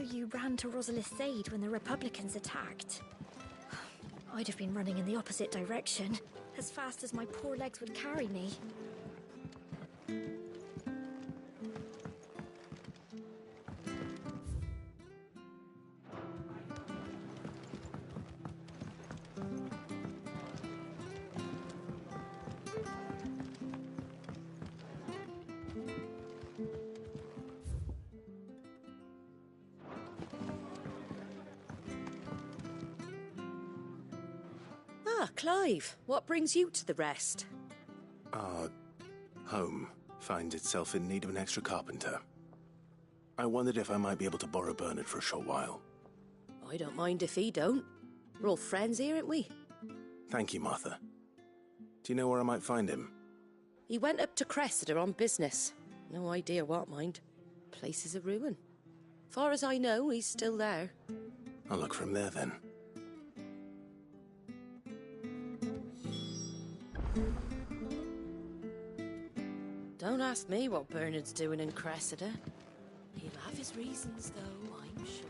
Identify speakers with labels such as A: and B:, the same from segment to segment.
A: you ran to Rosalith's aid when the Republicans attacked. I'd have been running in the opposite direction, as fast as my poor legs would carry me.
B: Ah, Clive, what brings you to the rest?
C: Our home finds itself in need of an extra carpenter. I wondered if I might be able to borrow Bernard for a short while.
B: I don't mind if he don't. We're all friends here, aren't we?
C: Thank you, Martha. Do you know where I might find him?
B: He went up to Cressida on business. No idea what, mind. Place is a ruin. Far as I know, he's still there.
C: I'll look for him there, then.
B: Don't ask me what Bernard's doing in Cressida. He'll have his reasons, though, I'm sure.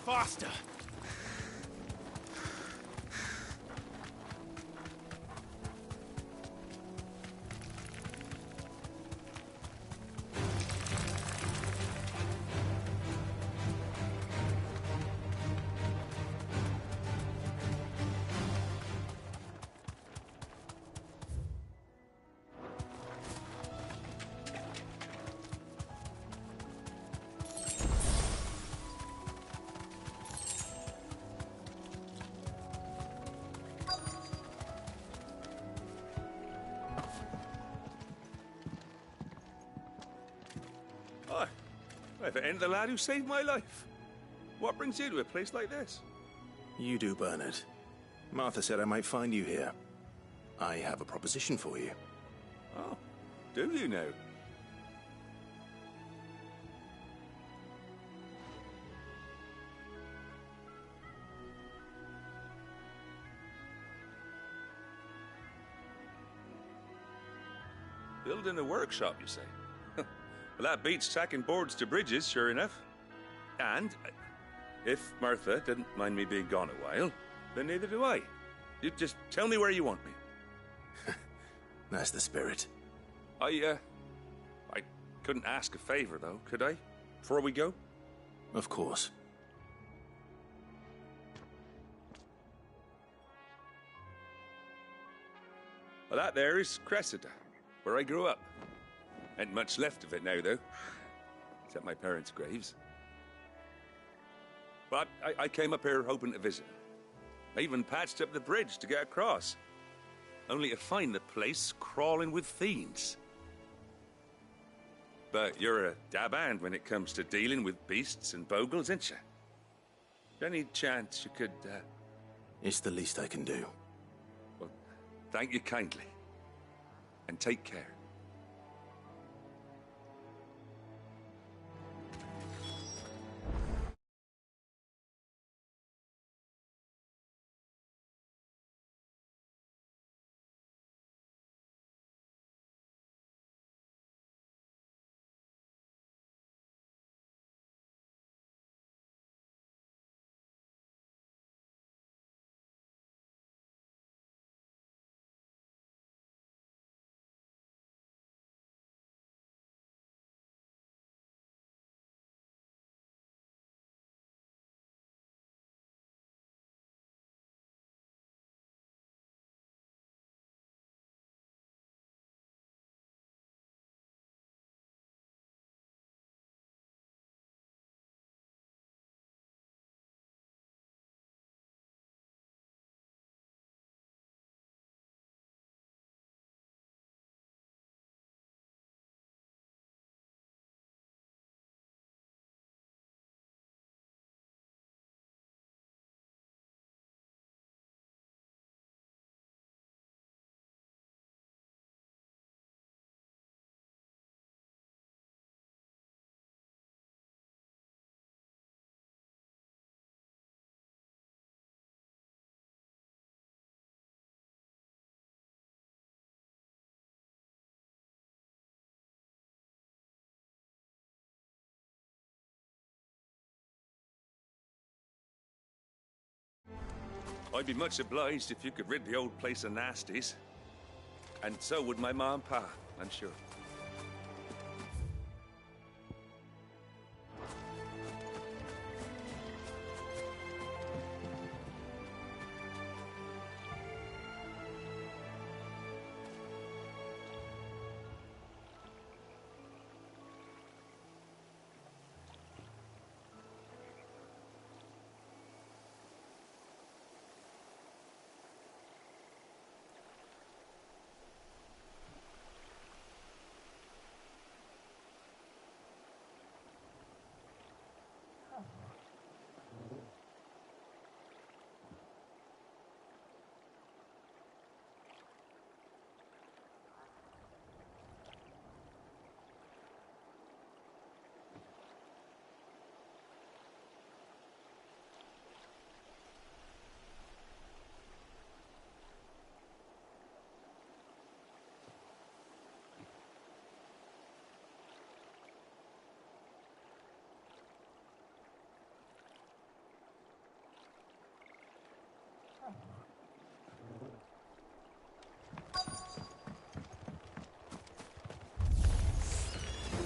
D: Faster!
E: Hi. If it ain't the lad who saved my life. What brings you to a place like this?
C: You do, Bernard. Martha said I might find you here. I have a proposition for you.
E: Oh, do you now? Building a workshop, you say? Well, that beats tacking boards to bridges, sure enough. And if Martha didn't mind me being gone a while, then neither do I. You just tell me where you want me.
C: That's the spirit.
E: I couldn't ask a favor, though, could I? Before we go?
C: Of course.
E: Well, that there is Cressida, where I grew up. Ain't much left of it now, though. Except my parents' graves. But I came up here hoping to visit. I even patched up the bridge to get across. Only to find the place crawling with fiends. But you're a dab hand when it comes to dealing with beasts and bogles, ain't you? Any chance you could,
C: It's the least I can do.
E: Well, thank you kindly. And take care. I'd be much obliged if you could rid the old place of nasties. And so would my ma and pa, I'm sure.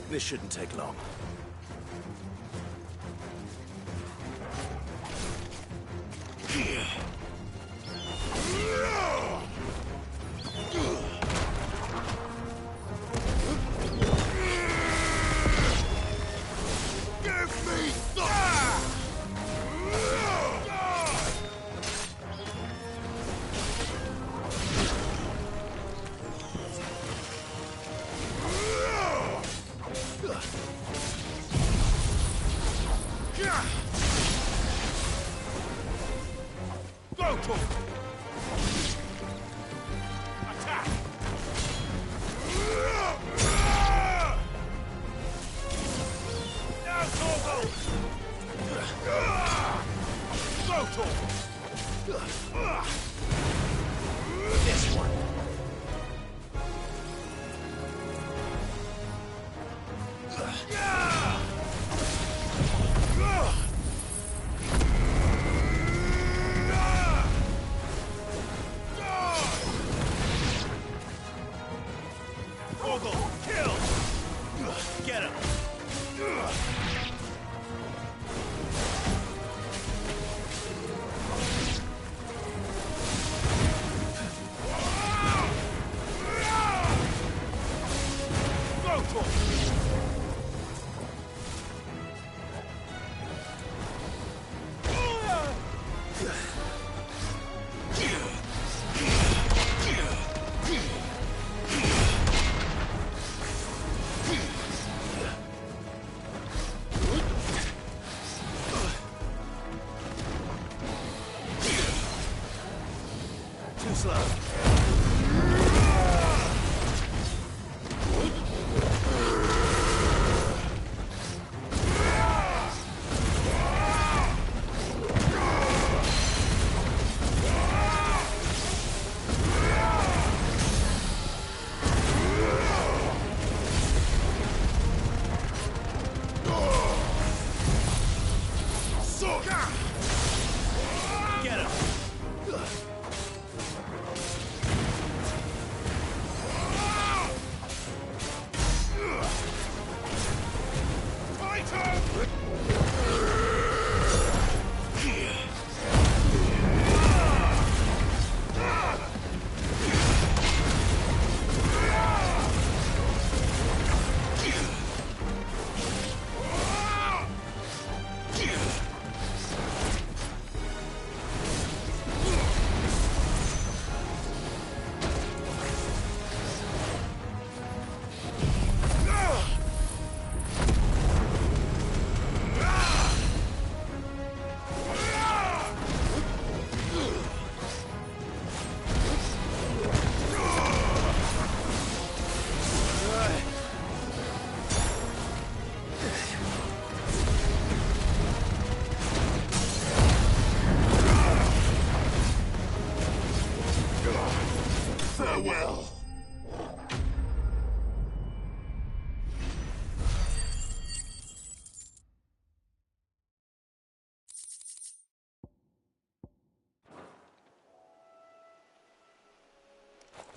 C: This shouldn't take long.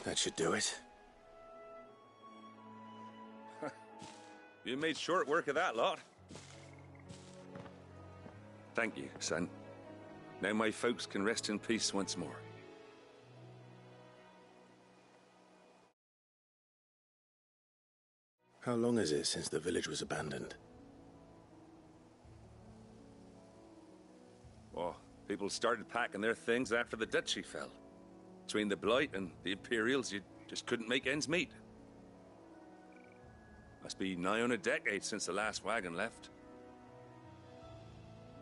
C: That should do it.
E: You made short work of that lot. Thank you, son. Now my folks can rest in peace once more.
C: How long is it since the village was abandoned?
E: Oh, people started packing their things after the duchy fell. Between the Blight and the Imperials, you just couldn't make ends meet. Must be nigh on a decade since the last wagon left.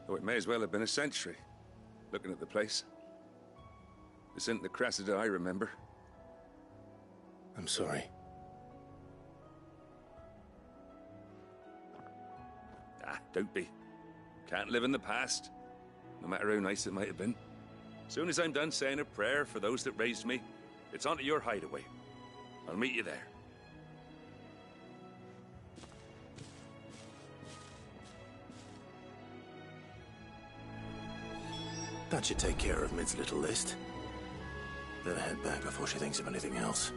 E: Though it may as well have been a century, looking at the place. This isn't the Cressida I remember.
C: I'm sorry.
E: Ah, don't be. Can't live in the past, no matter how nice it might have been. Soon as I'm done saying a prayer for those that raised me, it's on to your hideaway. I'll meet you there.
C: That should take care of Mid's little list. Better head back before she thinks of anything else.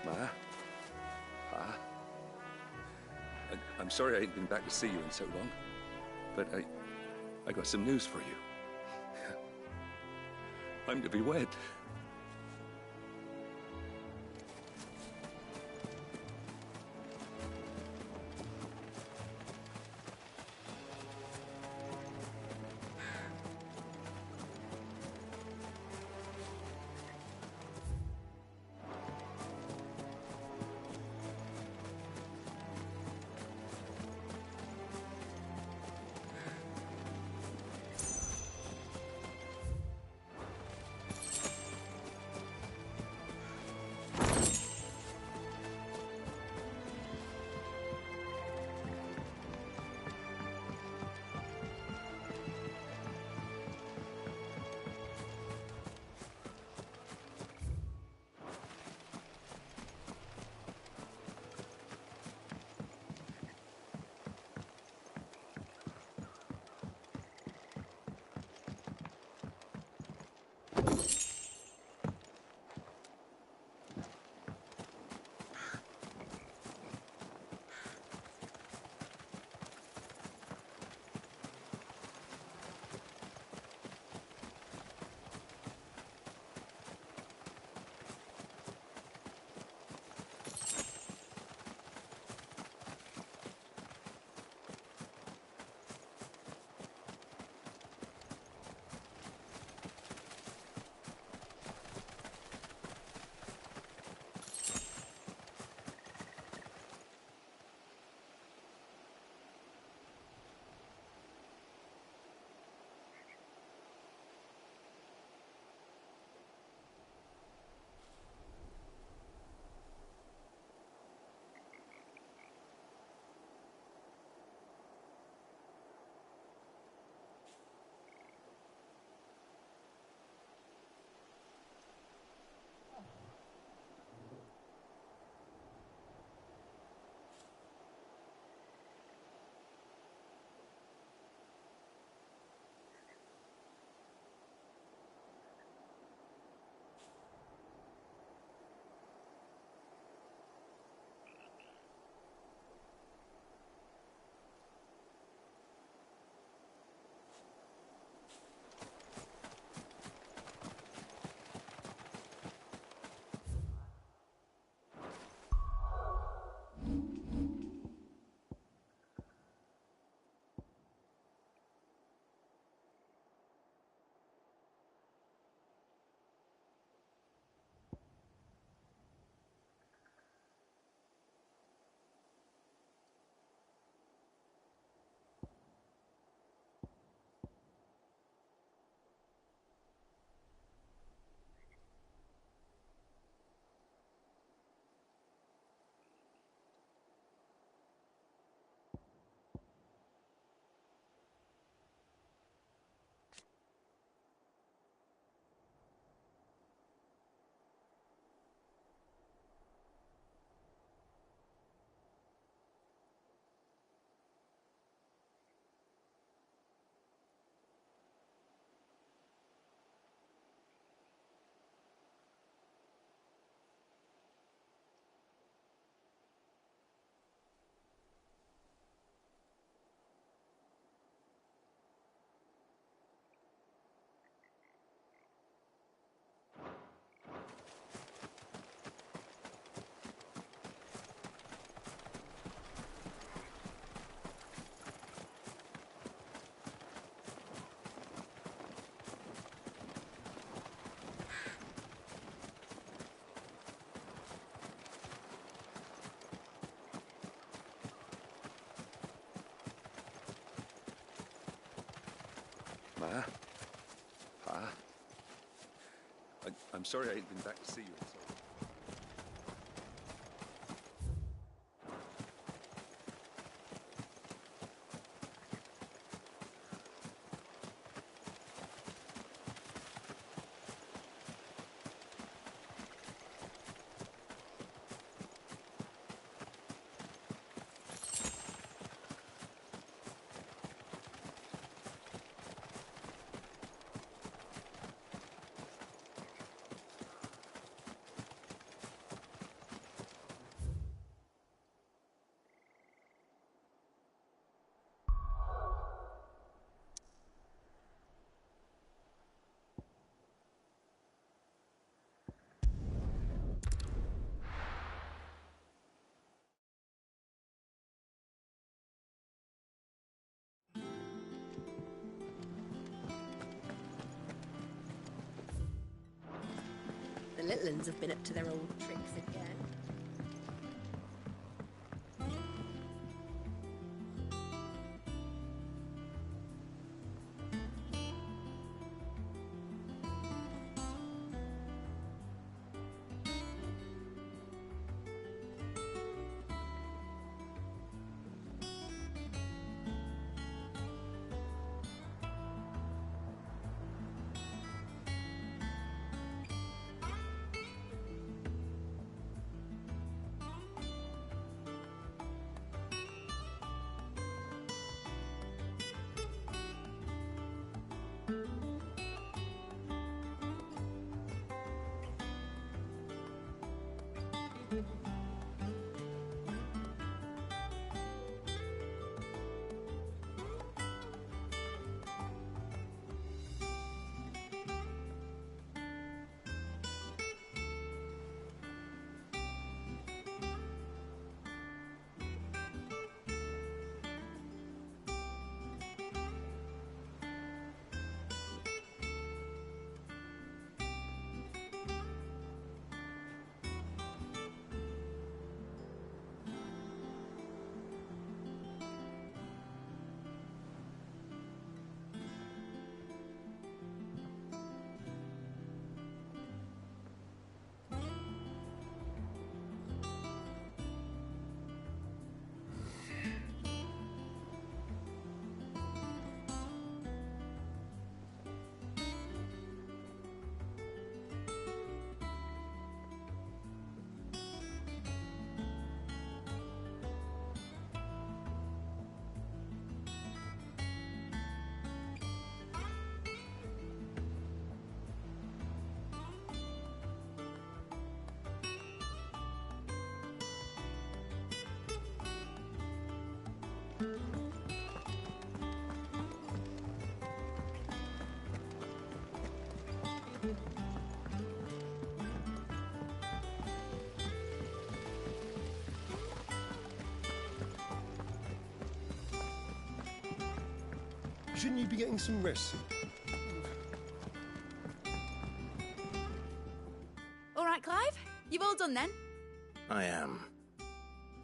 E: Ma? Pa? I'm sorry I ain't been back to see you in so long, but I got some news for you. I'm to be wed. Ma? Pa? I'm sorry I ain't been back to see you.
B: The little uns have been up to their old tricks again.
D: Shouldn't you be getting some rest?
F: All right, Clive. You've all done then?
C: I am.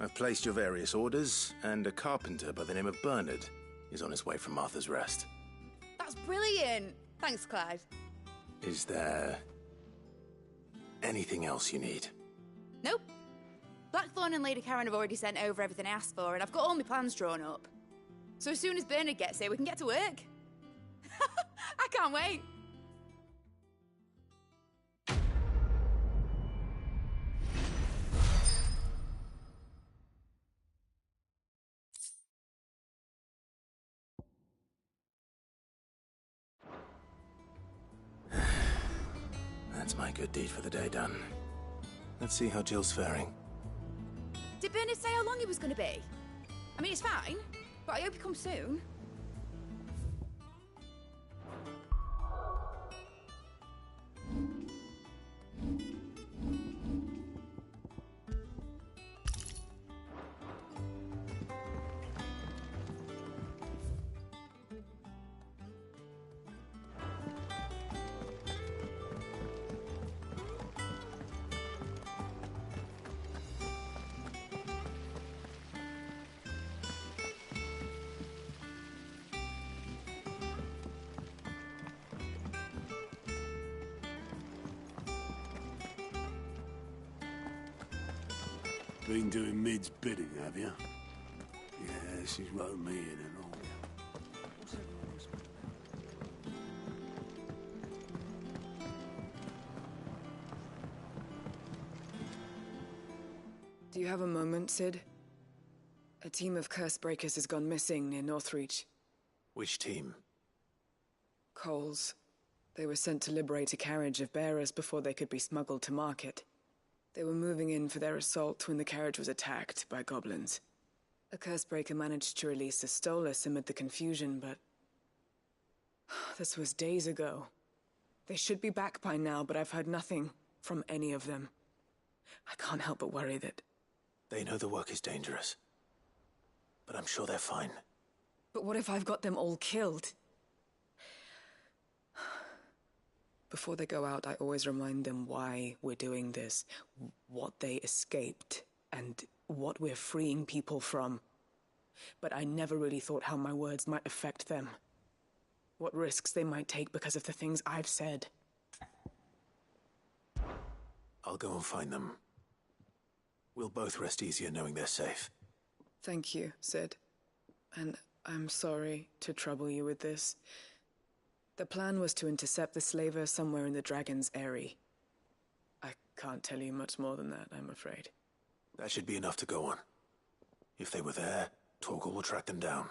C: I've placed your various orders, and a carpenter by the name of Bernard is on his way from Martha's Rest.
F: That's brilliant. Thanks, Clive.
C: Is there anything else you need?
F: Nope. Blackthorn and Lady Karen have already sent over everything I asked for, and I've got all my plans drawn up. So as soon as Bernard gets here, we can get to work. I can't wait.
C: That's my good deed for the day done. Let's see how Jill's faring.
F: Did Bernard say how long he was going to be? I mean, it's fine, but I hope he comes soon.
D: Been doing Mid's bidding, have you? Yeah, she's wrote me in and all.
G: Do you have a moment, Sid? A team of Cursebreakers has gone missing near Northreach.
C: Which team?
G: Coles. They were sent to liberate a carriage of bearers before they could be smuggled to market. They were moving in for their assault when the carriage was attacked by goblins. A Cursebreaker managed to release a Stolas amid the confusion, but... this was days ago. They should be back by now, but I've heard nothing from any of them. I can't help but worry that...
C: They know the work is dangerous. But I'm sure they're fine.
G: But what if I've got them all killed? Before they go out, I always remind them why we're doing this, what they escaped, and what we're freeing people from. But I never really thought how my words might affect them. What risks they might take because of the things I've said.
C: I'll go and find them. We'll both rest easier knowing they're safe.
G: Thank you, Sid. And I'm sorry to trouble you with this. The plan was to intercept the slaver somewhere in the Dragon's Eyrie. I can't tell you much more than that, I'm afraid.
C: That should be enough to go on. If they were there, Torgal will track them down.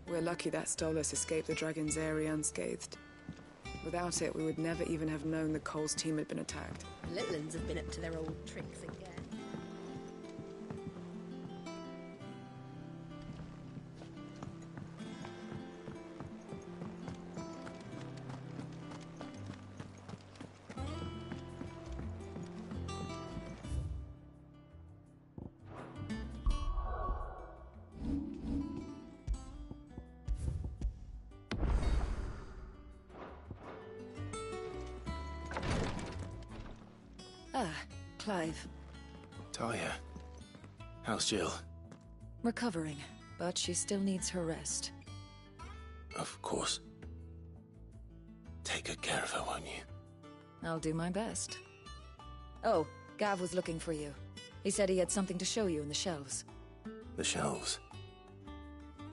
G: We're lucky that Stolas escaped the Dragon's Eyrie unscathed. Without it, we would never even have known the Coles team had been attacked.
A: The Litlins have been up to their old tricks again.
H: Ah, Clive.
C: Talia. How's Jill?
H: Recovering, but she still needs her rest.
C: Of course. Take good care of her, won't you?
H: I'll do my best. Oh, Gav was looking for you. He said he had something to show you in the shelves.
C: The shelves.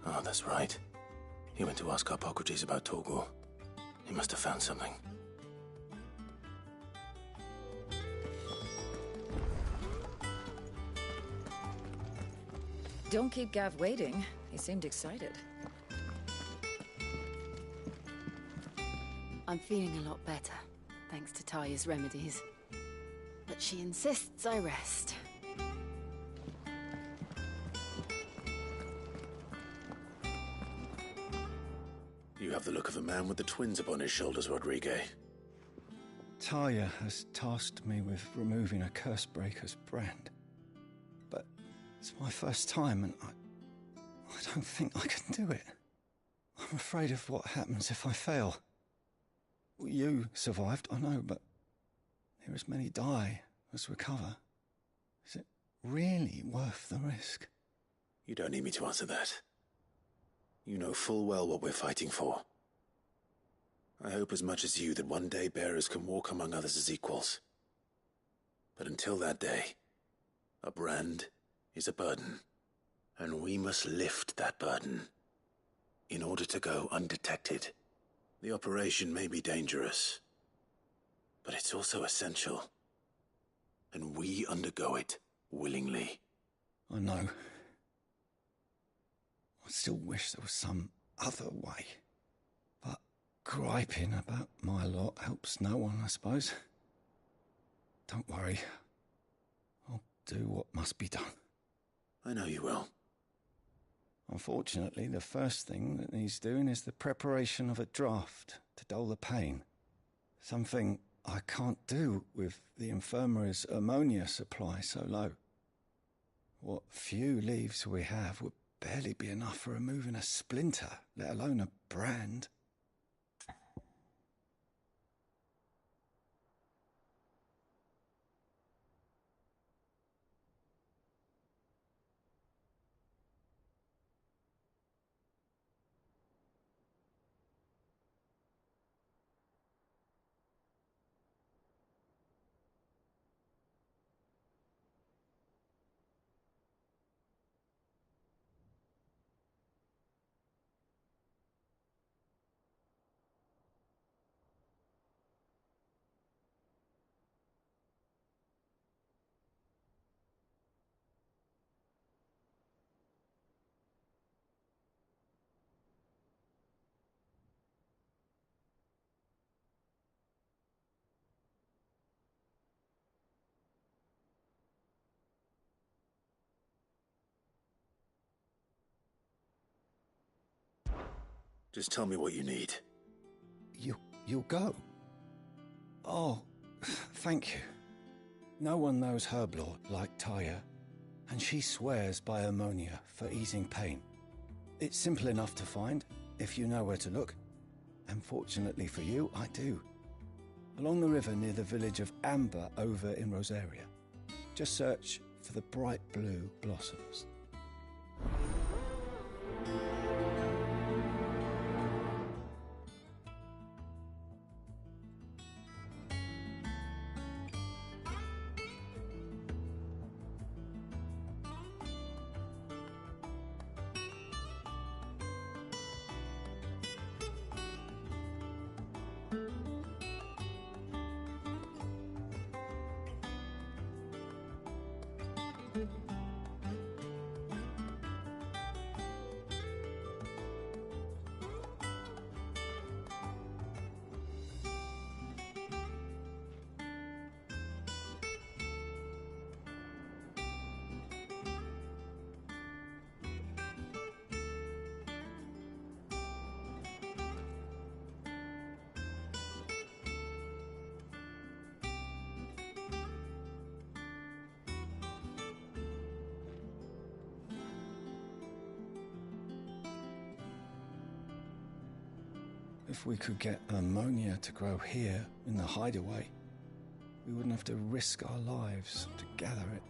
C: Oh, that's right. He went to ask Harpocrates about Torgal. He must have found something.
H: Don't keep Gav waiting. He seemed excited.
I: I'm feeling a lot better, thanks to Talia's remedies. But she insists I rest.
C: You have the look of a man with the twins upon his shoulders, Rodrigue.
J: Talia has tasked me with removing a Cursebreaker's brand. But it's my first time, and I don't think I can do it. I'm afraid of what happens if I fail. You survived, I know, but near as many die as recover. Is it really worth the risk?
C: You don't need me to answer that. You know full well what we're fighting for. I hope as much as you that one day bearers can walk among others as equals. But until that day, a brand is a burden, and we must lift that burden in order to go undetected. The operation may be dangerous, but it's also essential, and we undergo it willingly.
J: I know. I still wish there was some other way. But griping about my lot helps no one, I suppose. Don't worry. I'll do what must be done.
C: I know you will.
J: Unfortunately, the first thing that needs doing is the preparation of a draft to dull the pain. Something I can't do with the infirmary's ammonia supply so low. What few leaves we have would barely be enough for removing a splinter, let alone a brand.
C: Just tell me what you need.
J: You'll go? Oh, thank you. No one knows Herblord like Taya, and she swears by ammonia for easing pain. It's simple enough to find, if you know where to look. And fortunately for you, I do. Along the river near the village of Amber over in Rosaria. Just search for the bright blue blossoms. If we could get ammonia to grow here in the hideaway, we wouldn't have to risk our lives to gather it.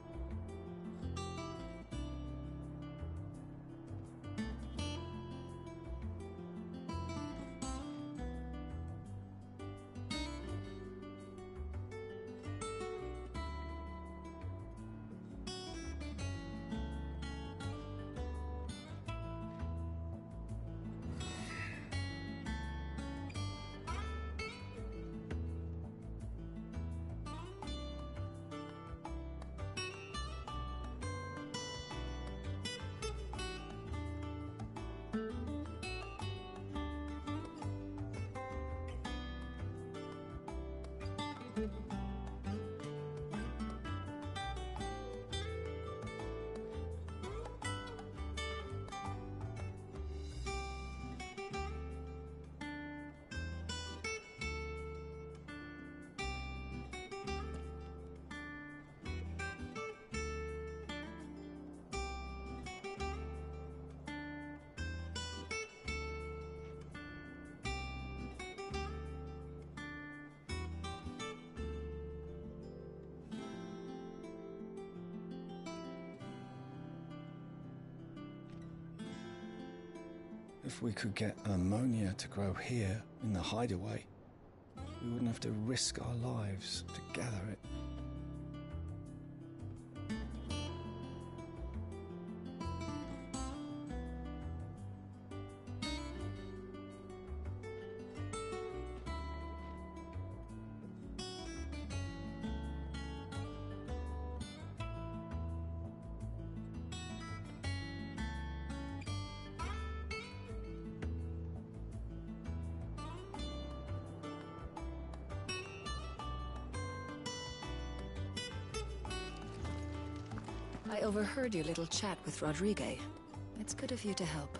J: If we could get ammonia to grow here, in the hideaway, we wouldn't have to risk our lives to gather it.
H: I overheard your little chat with Rodrigue. It's good of you to help.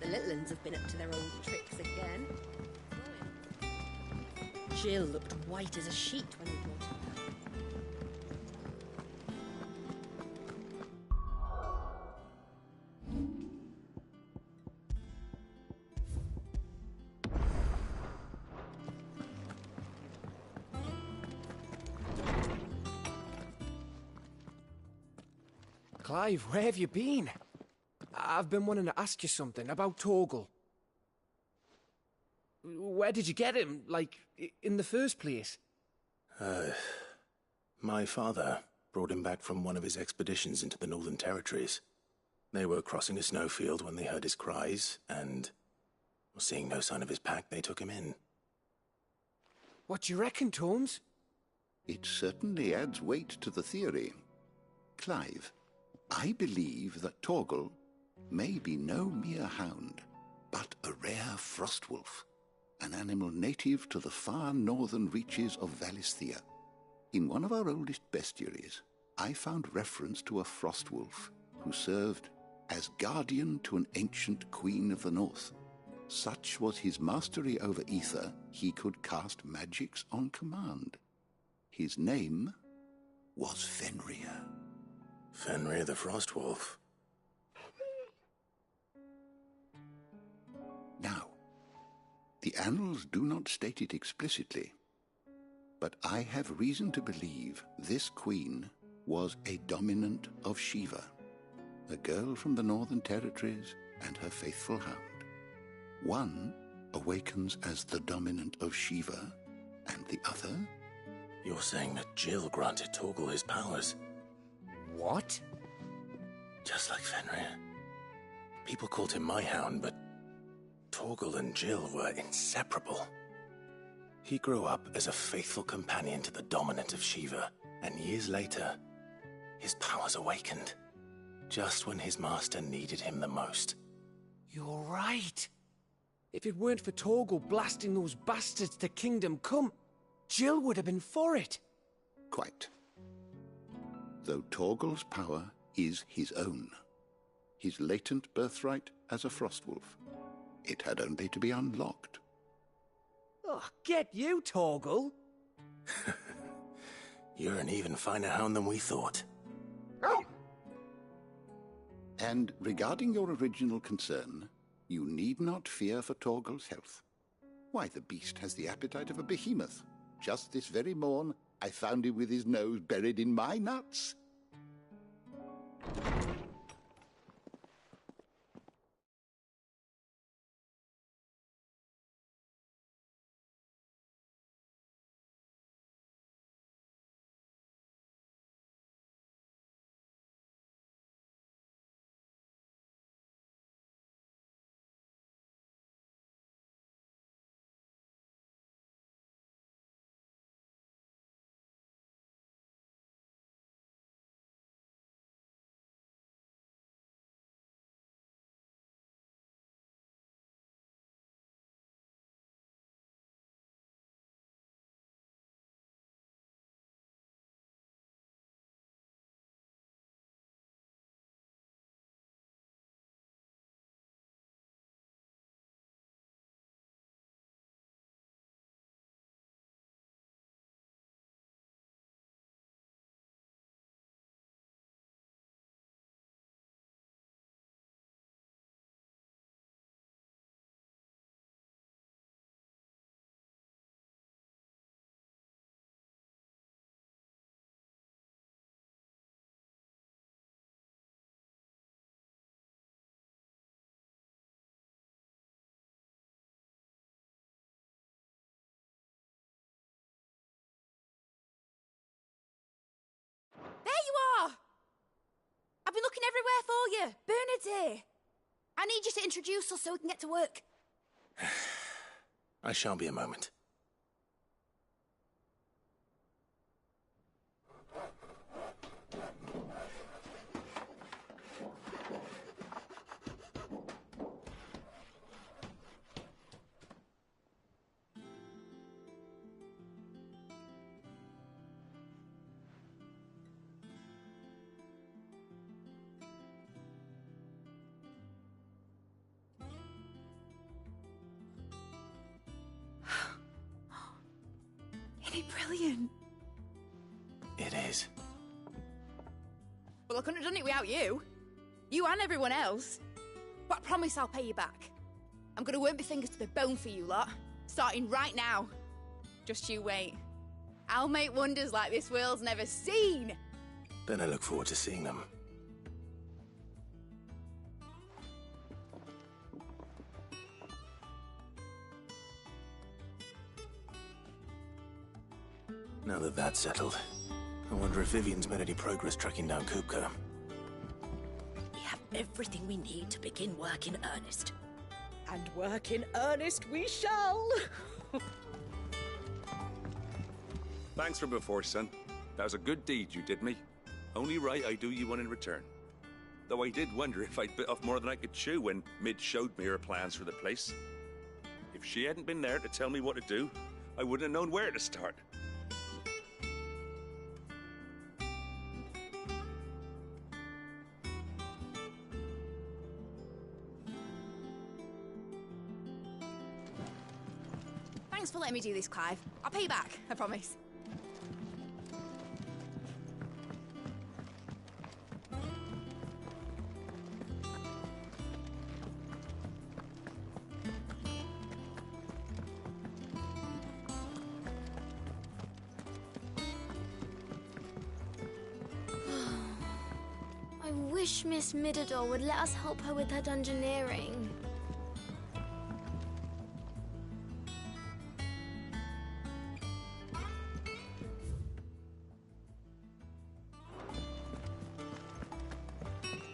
B: The little uns have been up to their old tricks again. Jill looked white as a sheet when we brought her back.
K: Clive, where have you been? I've been wanting to ask you something about Torgal. Where did you get him, like, in the first place?
C: My father brought him back from one of his expeditions into the Northern Territories. They were crossing a snowfield when they heard his cries, and seeing no sign of his pack, they took him in.
K: What do you reckon, Tomes?
L: It certainly adds weight to the theory. Clive, I believe that Torgal may be no mere hound, but a rare frostwolf, an animal native to the far northern reaches of Valisthea. In one of our oldest bestiaries, I found reference to a frostwolf who served as guardian to an ancient queen of the north. Such was his mastery over ether, he could cast magics on command. His name was Fenrir.
C: Fenrir the Frostwolf.
L: Now, the annals do not state it explicitly, but I have reason to believe this queen was a dominant of Shiva, a girl from the Northern Territories and her faithful hound. One awakens as the dominant of Shiva, and the other...
C: You're saying that Jill granted Torgal his powers?
K: What?
C: Just like Fenrir. People called him my hound, but Torgal and Jill were inseparable. He grew up as a faithful companion to the dominant of Shiva, and years later, his powers awakened, just when his master needed him the most.
K: You're right. If it weren't for Torgal blasting those bastards to Kingdom Come, Jill would have been for it.
L: Quite. Though Torgal's power is his own, his latent birthright as a Frostwolf, it had only to be unlocked.
K: Oh, get you, Torgal!
C: You're an even finer hound than we thought.
L: And regarding your original concern, you need not fear for Torgal's health. Why, the beast has the appetite of a behemoth. Just this very morn, I found him with his nose buried in my nuts.
F: everywhere for you. Bernard's here. I need you to introduce us so we can get to work.
C: I shan't be a moment.
F: Isn't it brilliant?
C: It is.
F: Well, I couldn't have done it without you. You and everyone else. But I promise I'll pay you back. I'm gonna work my fingers to the bone for you lot, starting right now. Just you wait. I'll make wonders like this world's never seen.
C: Then I look forward to seeing them. Now that that's settled, I wonder if Vivian's made any progress tracking down Kupka.
B: We have everything we need to begin work in earnest. And work in earnest we shall!
E: Thanks for before, son. That was a good deed you did me. Only right I do you one in return. Though I did wonder if I'd bit off more than I could chew when Mid showed me her plans for the place. If she hadn't been there to tell me what to do, I wouldn't have known where to start.
F: Thanks for letting me do this, Clive. I'll pay you back, I promise.
A: I wish Miss Midador would let us help her with her dungeoneering.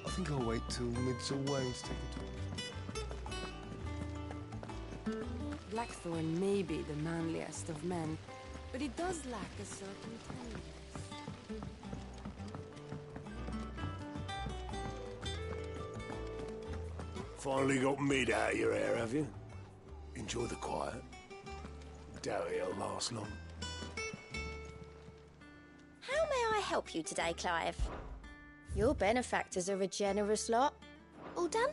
M: I think I'll wait till Mid's away to take a talk.
I: Blackthorn may be the manliest of men, but he does lack a certain tenderness.
D: Finally got Mid out of your hair, have you? Enjoy the quiet. Doubt it'll last long.
N: How may I help you today, Clive? Your benefactors are a generous lot. All done?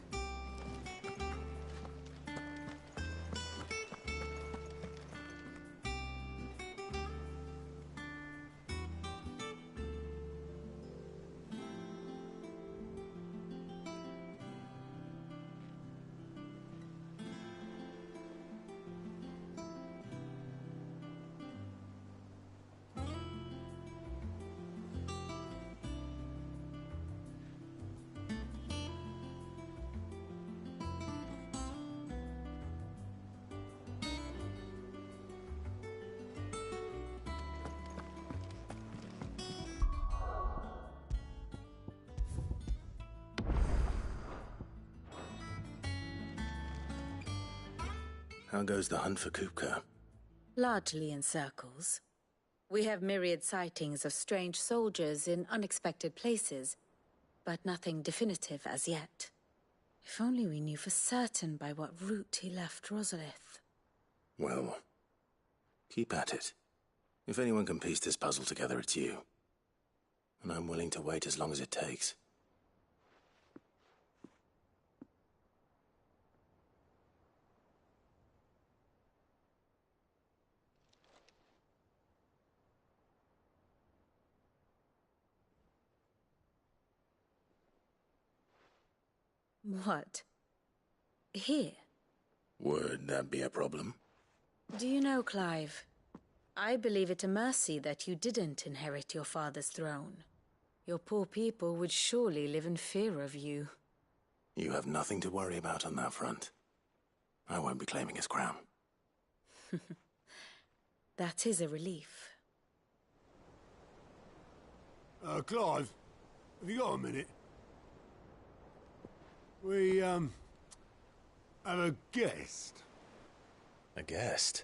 C: How goes the hunt for Kupka?
H: Largely in circles. We have myriad sightings of strange soldiers in unexpected places, but nothing definitive as yet. If only we knew for certain by what route he left Rosalith.
C: Well, keep at it. If anyone can piece this puzzle together, it's you. And I'm willing to wait as long as it takes.
H: What? Here?
C: Would that be a problem?
H: Do you know, Clive, I believe it a mercy that you didn't inherit your father's throne. Your poor people would surely live in fear of you.
C: You have nothing to worry about on that front. I won't be claiming his crown.
H: That is a relief.
D: Clive, have you got a minute? We, have a guest.
C: A guest?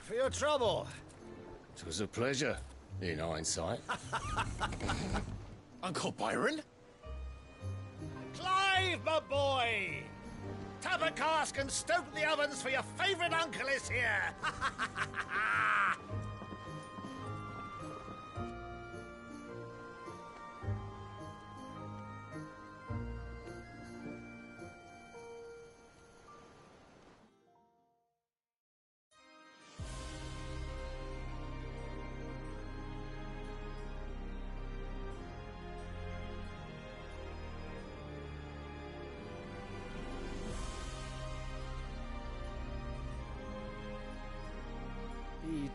O: For your trouble.
K: It was a pleasure, in hindsight.
O: Uncle Byron? Clive, my boy! Tap a cask and stoke the ovens for your favourite uncle is here!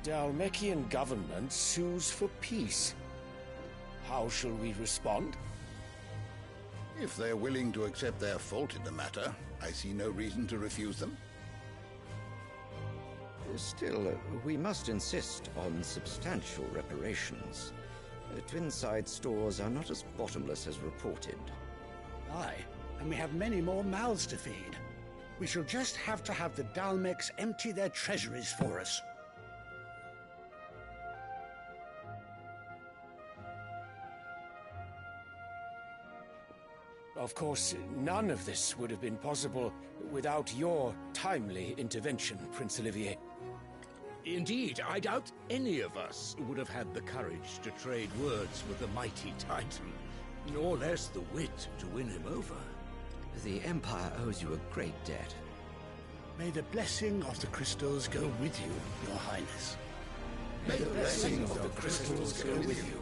K: The Dhalmekian government sues for peace. How shall we respond?
L: If they're willing to accept their fault in the matter, I see no reason to refuse them.
P: Still, we must insist on substantial reparations. Twinside stores are not as bottomless as reported.
Q: Aye, and we have many more mouths to feed. We shall just have to have the Dalmecs empty their treasuries for us.
K: Of course, none of this would have been possible without your timely intervention, Prince Olivier.
R: Indeed, I doubt any of us would have had the courage to trade words with the mighty Titan, nor less the wit to win him over.
P: The Empire owes you a great debt.
Q: May the blessing of the crystals go with you, Your Highness.
O: May the blessing of the crystals go with you.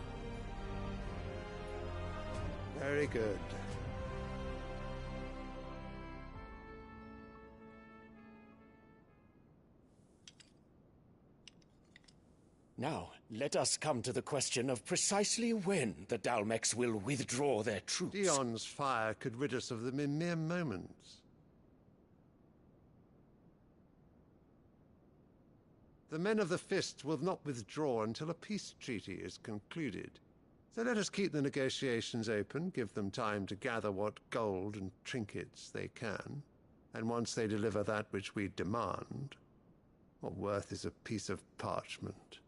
M: Very good.
K: Now, let us come to the question of precisely when the Dalmecs will withdraw their troops.
M: Dion's fire could rid us of them in mere moments. The men of the Fist will not withdraw until a peace treaty is concluded. So let us keep the negotiations open, give them time to gather what gold and trinkets they can, and once they deliver that which we demand, what worth is a piece of parchment?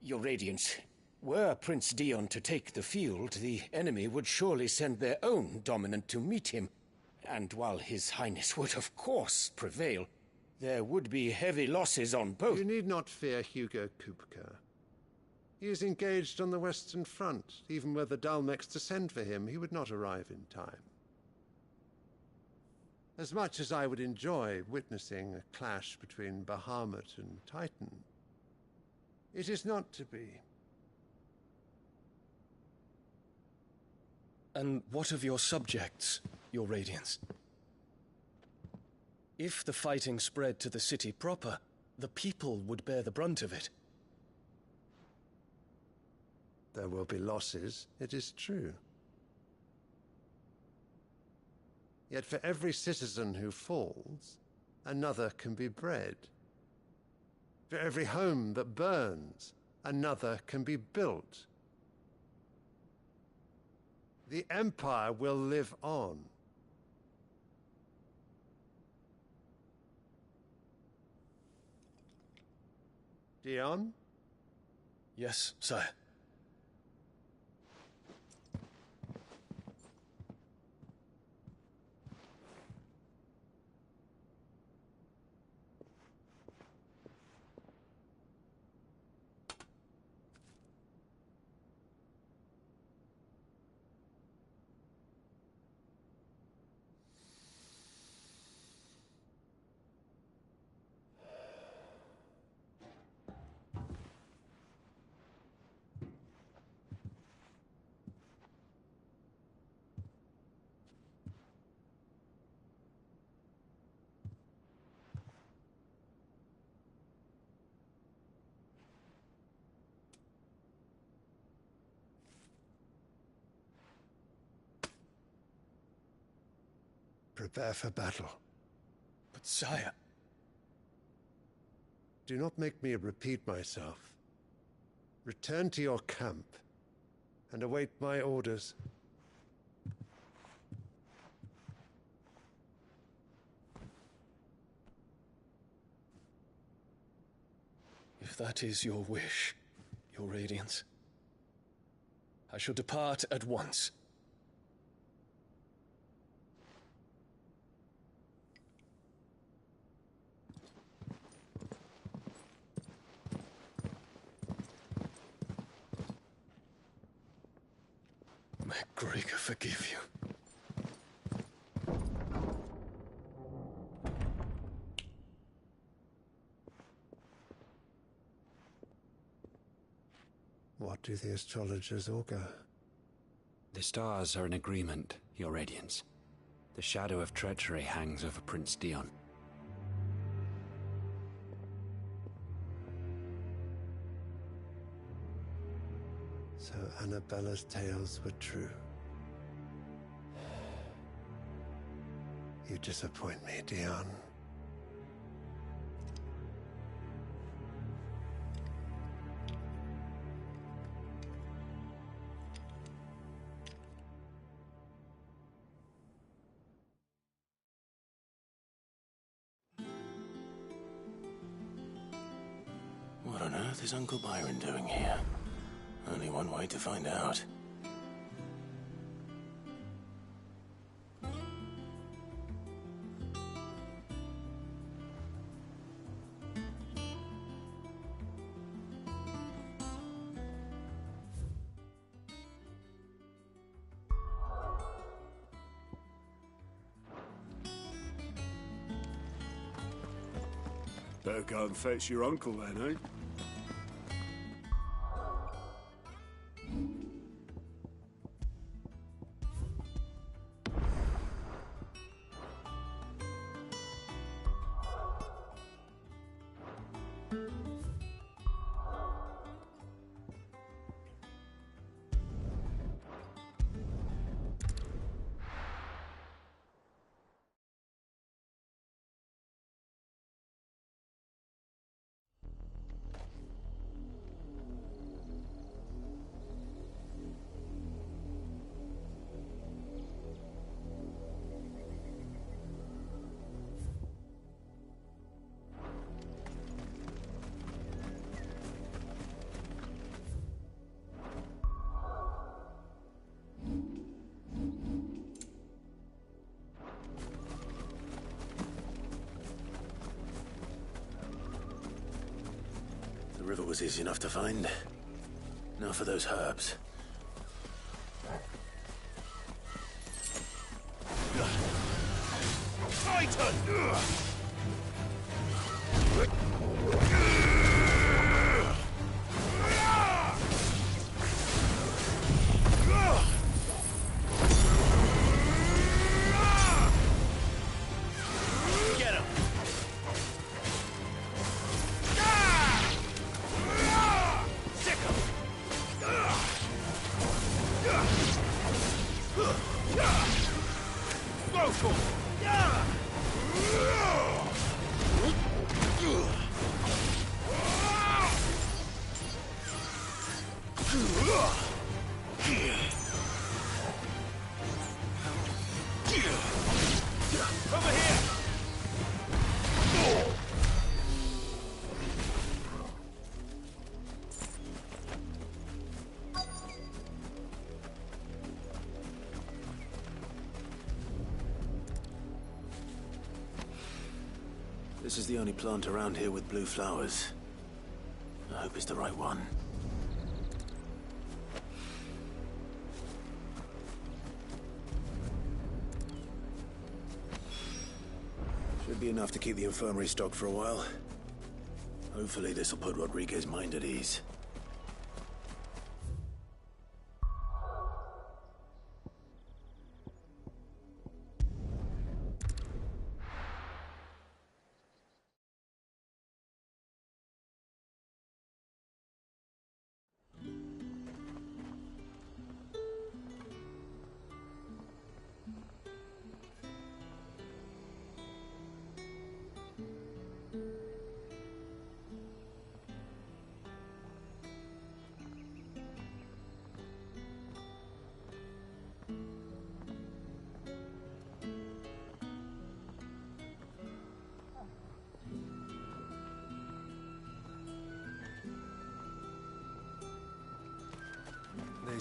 K: Your Radiance, were Prince Dion to take the field, the enemy would surely send their own dominant to meet him. And while His Highness would of course prevail, there would be heavy losses on both.
M: You need not fear Hugo Kupka. He is engaged on the Western Front. Even were the Dalmecs to send for him, he would not arrive in time. As much as I would enjoy witnessing a clash between Bahamut and Titan, it is not to be.
J: And what of your subjects, Your Radiance? If the fighting spread to the city proper, the people would bear the brunt of it.
M: There will be losses, it is true. Yet for every citizen who falls, another can be bred. For every home that burns, another can be built. The Empire will live on. Dion?
J: Yes, sire.
M: prepare for battle.
J: But sire...
M: Do not make me repeat myself. Return to your camp and await my orders.
J: If that is your wish, Your Radiance, I shall depart at once. May Gregor forgive you.
M: What do the astrologers augur?
S: The stars are in agreement, Your Radiance. The shadow of treachery hangs over Prince Dion.
M: So Annabella's tales were true. You disappoint me, Dion.
C: What on earth is Uncle Byron doing here? Only one way to find out.
D: Better go and fetch your uncle then, eh?
C: The river was easy enough to find. Now for those herbs.
O: Titan!
C: Get him!
O: Sick him! Go for it! Over here!
C: This is the only plant around here with blue flowers. I hope it's the right one. Should be enough to keep the infirmary stocked for a while. Hopefully this will put Rodriguez's mind at ease.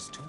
K: others too.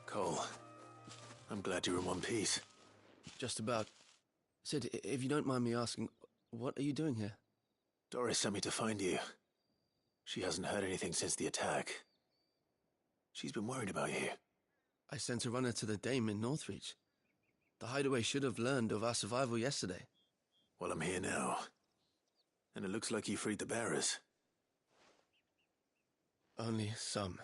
C: Cole, I'm glad you're in one piece.
T: Just about. Sid, if you don't mind me asking, what are you doing here?
C: Doris sent me to find you. She hasn't heard anything since the attack. She's been worried about you.
T: I sent a runner to the Dame in Northreach. The hideaway should have learned of our survival yesterday.
C: Well, I'm here now. And it looks like you freed the bearers.
T: Only some.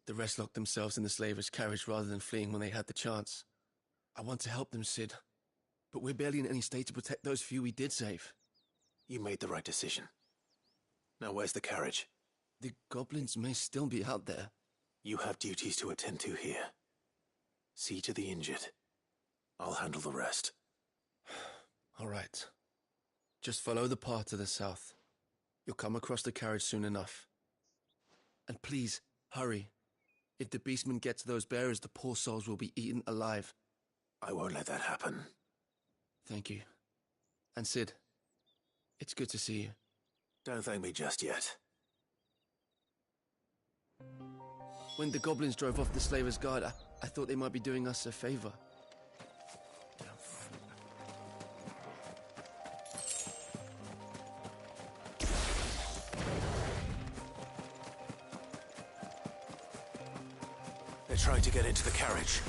T: The rest locked themselves in the slavers' carriage rather than fleeing when they had the chance. I want to help them, Sid. But we're barely in any state to protect those few we did save.
C: You made the right decision. Now where's the carriage?
T: The goblins may still be out there.
C: You have duties to attend to here. See to the injured. I'll handle the rest.
T: All right. Just follow the path to the south. You'll come across the carriage soon enough. And please, hurry. If the beastmen get to those bearers, the poor souls will be eaten alive.
C: I won't let that happen.
T: Thank you. And Sid, it's good to see you.
C: Don't thank me just yet.
T: When the goblins drove off the slavers' guard, I thought they might be doing us a favor.
C: They're trying to get into the carriage.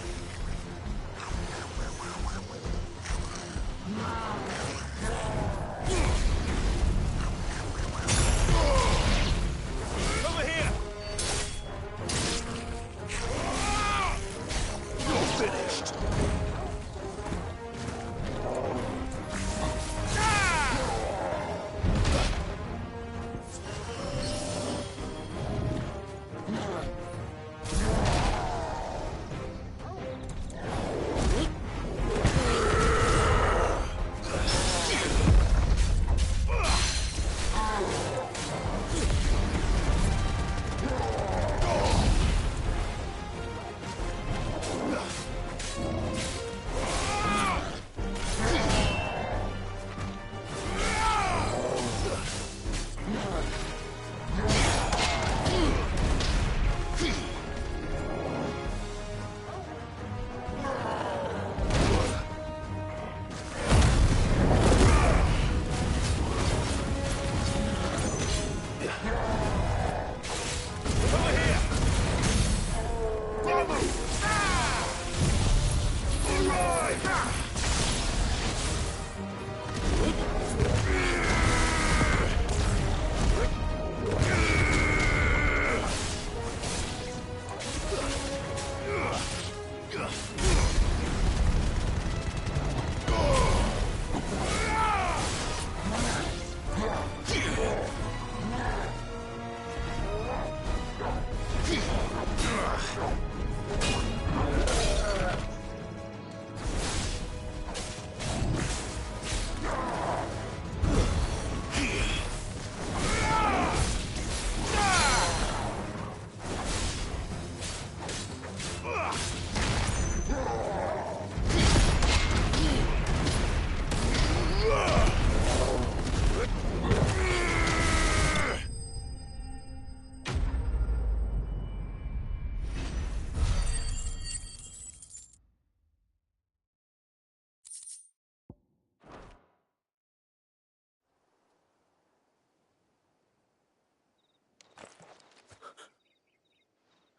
O: Over here!
C: You're finished!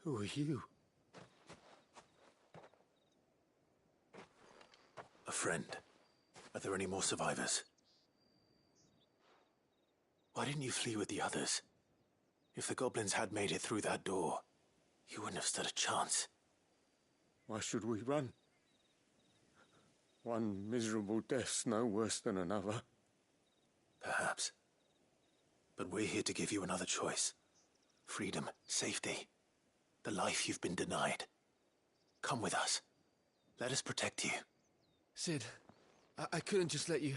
C: Who are you? A friend. Are there any more survivors? Why didn't you flee with the others? If the goblins had made it through that door, you wouldn't have stood a chance.
D: Why should we run? One miserable death's no worse than another.
C: Perhaps. But we're here to give you another choice. Freedom, safety, the life you've been denied. Come with us. Let us protect you.
T: Cid, I couldn't just let you...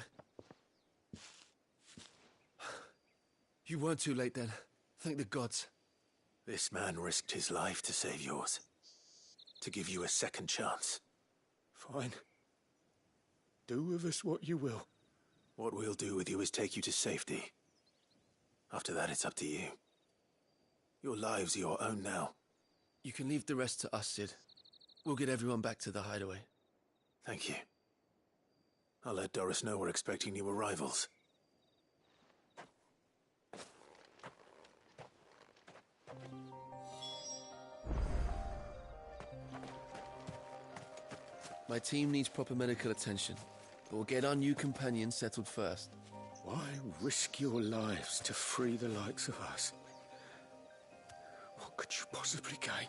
T: You weren't too late then. Thank the gods.
C: This man risked his life to save yours. To give you a second chance.
D: Fine. Do with us what you will.
C: What we'll do with you is take you to safety. After that, it's up to you. Your lives are your own now.
T: You can leave the rest to us, Cid. We'll get everyone back to the hideaway.
C: Thank you. I'll let Doris know we're expecting new arrivals.
T: My team needs proper medical attention, but we'll get our new companion settled first.
D: Why risk your lives to free the likes of us? What could you possibly gain?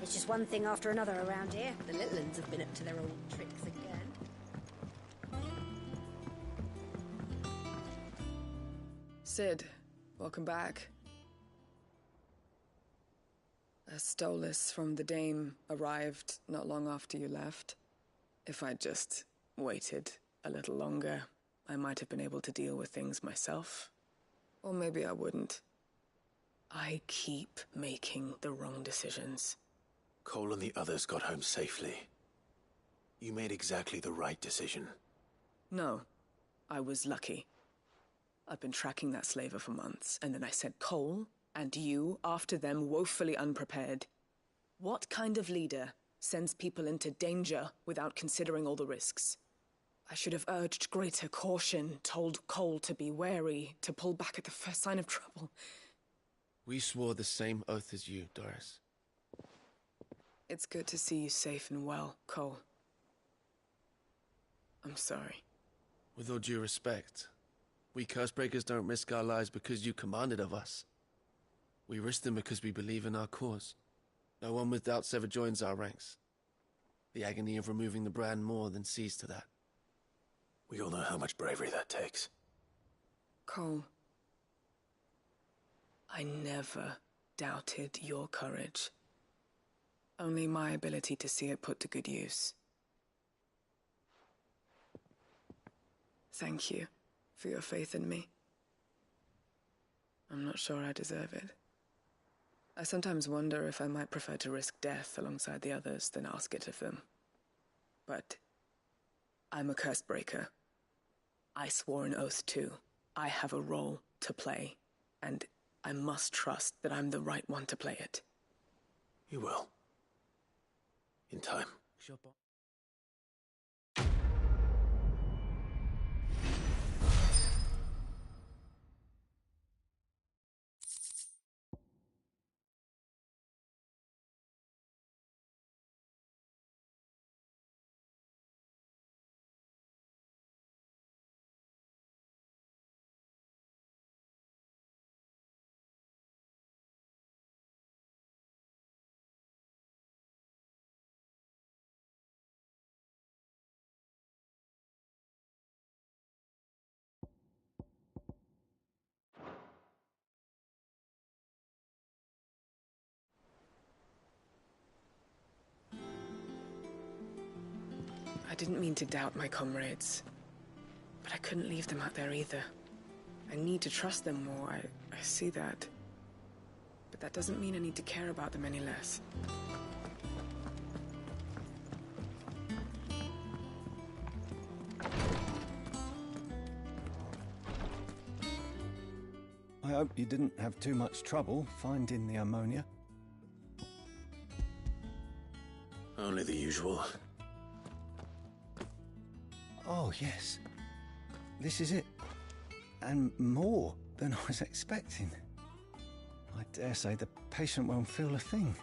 A: It's just one thing after another around here. The little uns have been up to their old tricks again.
G: Cid, welcome back. A Stolas from the Dame arrived not long after you left. If I'd just waited a little longer, I might have been able to deal with things myself. Or maybe I wouldn't. I keep making the wrong decisions.
C: Cole and the others got home safely. You made exactly the right decision.
G: No, I was lucky. I've been tracking that slaver for months, and then I sent Cole and you after them woefully unprepared. What kind of leader sends people into danger without considering all the risks? I should have urged greater caution, told Cole to be wary, to pull back at the first sign of trouble.
T: We swore the same oath as you, Doris.
G: It's good to see you safe and well, Cole. I'm sorry.
T: With all due respect, we Cursebreakers don't risk our lives because you commanded of us. We risk them because we believe in our cause. No one with doubts ever joins our ranks. The agony of removing the brand more than sees to that.
C: We all know how much bravery that takes.
G: Cole, I never doubted your courage. Only my ability to see it put to good use. Thank you for your faith in me. I'm not sure I deserve it. I sometimes wonder if I might prefer to risk death alongside the others than ask it of them. But I'm a Cursebreaker. I swore an oath too. I have a role to play, and I must trust that I'm the right one to play it.
C: You will. In time.
G: I didn't mean to doubt my comrades, but I couldn't leave them out there either. I need to trust them more, I see that. But that doesn't mean I need to care about them any less.
J: I hope you didn't have too much trouble finding the ammonia.
C: Only the usual.
J: Oh, yes. This is it. And more. than I was expecting. I dare say the patient won't feel a thing.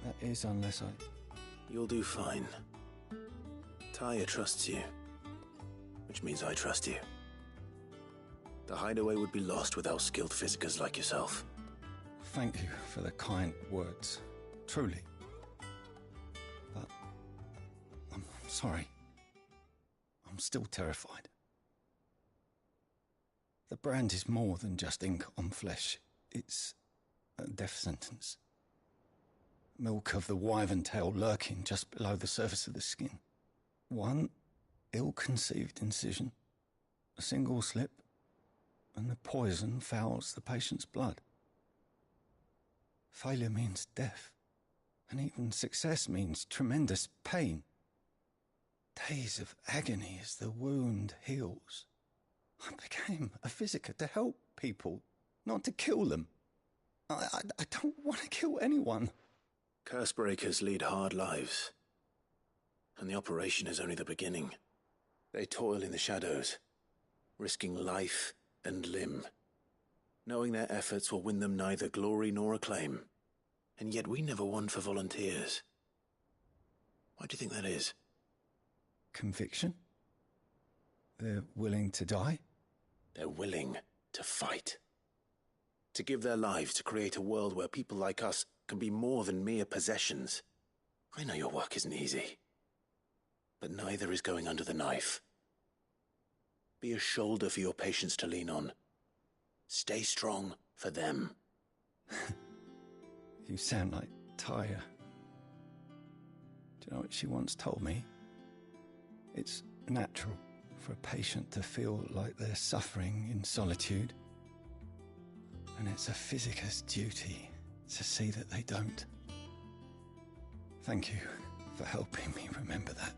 J: That is, unless I...
C: You'll do fine. Taya trusts you, which means I trust you. The hideaway would be lost without skilled physicers like yourself.
J: Thank you for the kind words. Truly. But... I'm sorry. I'm still terrified. The brand is more than just ink on flesh. It's a death sentence. Milk of the wyvern tail lurking just below the surface of the skin. One ill-conceived incision, a single slip, and the poison fouls the patient's blood. Failure means death, and even success means tremendous pain. Days of agony as the wound heals. I became a physiker to help people, not to kill them. I don't want to kill anyone.
C: Cursebreakers lead hard lives, and the operation is only the beginning. They toil in the shadows, risking life and limb, knowing their efforts will win them neither glory nor acclaim. And yet we never won for volunteers. Why do you think that is?
J: Conviction? They're willing to die?
C: They're willing to fight. To give their lives to create a world where people like us can be more than mere possessions. I know your work isn't easy, but neither is going under the knife. Be a shoulder for your patients to lean on. Stay strong for them.
J: You sound like Taya. Do you know what she once told me? It's natural for a patient to feel like they're suffering in solitude. And it's a physiker's duty to see that they don't. Thank you for helping me remember that.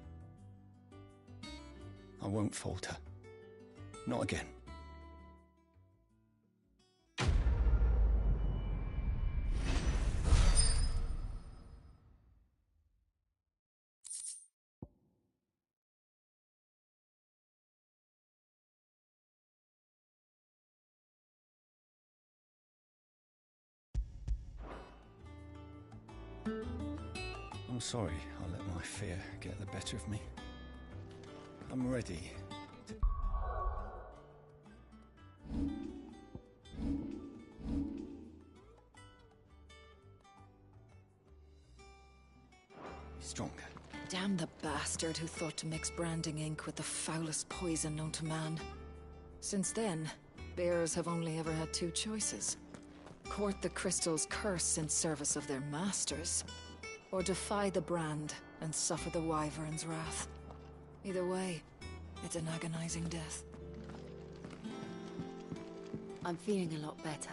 J: I won't falter. Not again. I'm sorry I let my fear get the better of me. I'm ready. Stronger.
U: Damn the bastard who thought to mix branding ink with the foulest poison known to man. Since then, bearers have only ever had two choices. Court the crystal's curse in service of their masters, or defy the brand and suffer the wyvern's wrath. Either way, it's an agonizing death.
I: I'm feeling a lot better,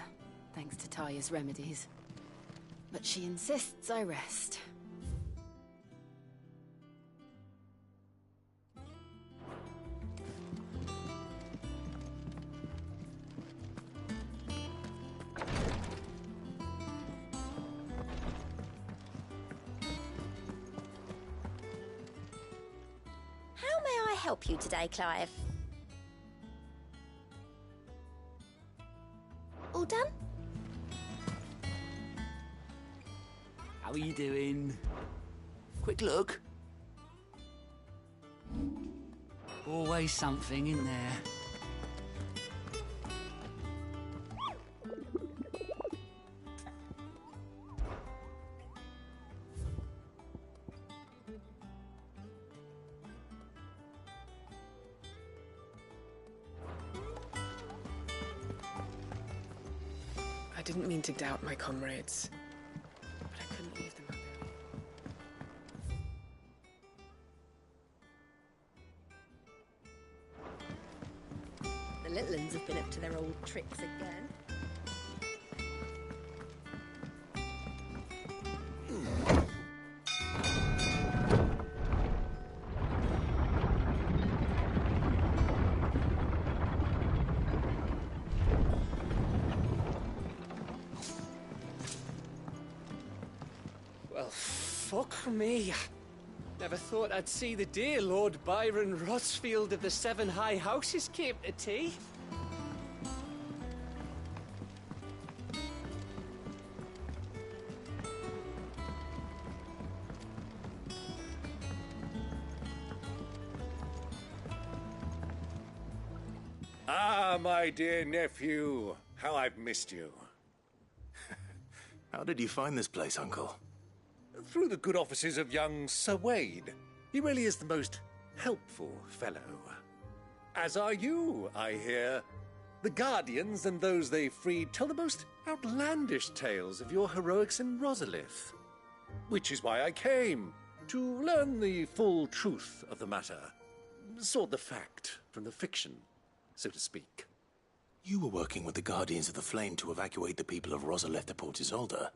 I: thanks to Taya's remedies. But she insists I rest.
N: Help you today, Clive? All done?
V: How are you doing? Quick look. Always something in there.
G: I didn't mean to doubt my comrades, but I couldn't leave them up there.
A: The little uns have been up to their old tricks again.
V: Well, fuck me. Never thought I'd see the day Lord Byron Rotsfield of the Seven High Houses came to tea.
O: Ah, my dear nephew. How I've missed you.
C: How did you find this place, Uncle?
O: Through the good offices of young Sir Wade. He really is the most helpful fellow. As are you, I hear. The Guardians and those they freed tell the most outlandish tales of your heroics in Rosalith. Which is why I came, to learn the full truth of the matter. Sort the fact from the fiction, so to speak.
C: You were working with the Guardians of the Flame to evacuate the people of Rosalith to Port Isolde.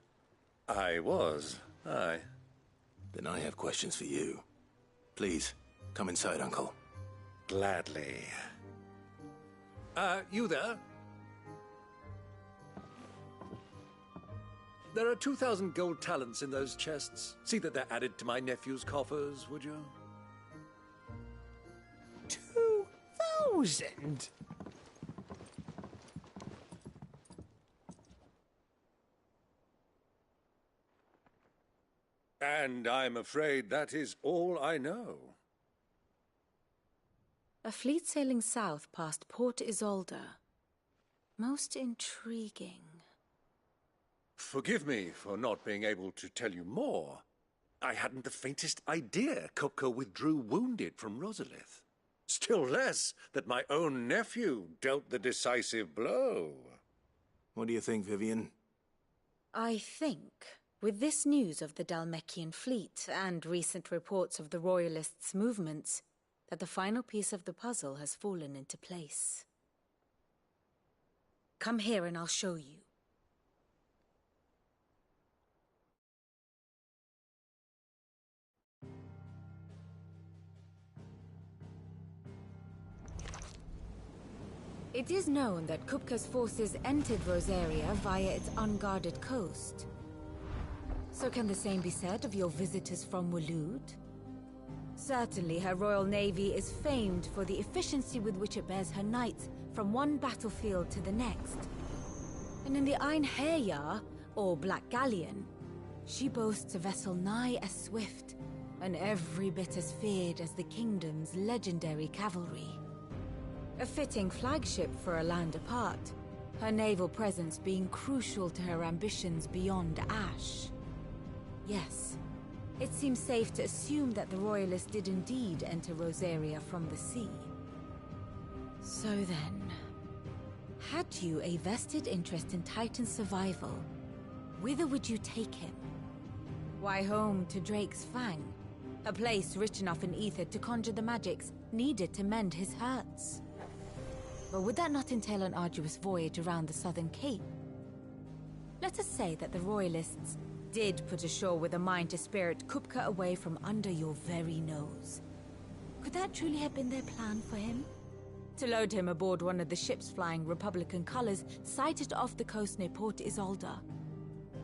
O: I was, aye.
C: Then I have questions for you. Please, come inside, Uncle.
O: Gladly. You there? There are 2,000 gold talents in those chests. See that they're added to my nephew's coffers, would you?
V: 2,000?
O: And I'm afraid that is all I know.
H: A fleet sailing south past Port Isolde. Most intriguing.
O: Forgive me for not being able to tell you more. I hadn't the faintest idea Kupka withdrew wounded from Rosalith. Still less that my own nephew dealt the decisive blow.
C: What do you think, Vivian?
H: I think, with this news of the Dhalmekian fleet and recent reports of the Royalists' movements, that the final piece of the puzzle has fallen into place. Come here and I'll show you. It is known that Kupka's forces entered Rosaria via its unguarded coast. So can the same be said of your visitors from Waloed? Certainly her Royal Navy is famed for the efficiency with which it bears her knights from one battlefield to the next. And in the Einherjar, or Black Galleon, she boasts a vessel nigh as swift, and every bit as feared as the kingdom's legendary cavalry. A fitting flagship for a land apart, her naval presence being crucial to her ambitions beyond Ash. Yes, it seems safe to assume that the Royalists did indeed enter Rosaria from the sea. So then, had you a vested interest in Titan's survival, whither would you take him? Why, home to Drake's Fang, a place rich enough in ether to conjure the magics needed to mend his hurts. But would that not entail an arduous voyage around the southern cape? Let us say that the Royalists did put ashore with a mind to spirit Kupka away from under your very nose. Could that truly have been their plan for him? To load him aboard one of the ships flying Republican colors sighted off the coast near Port Isolde.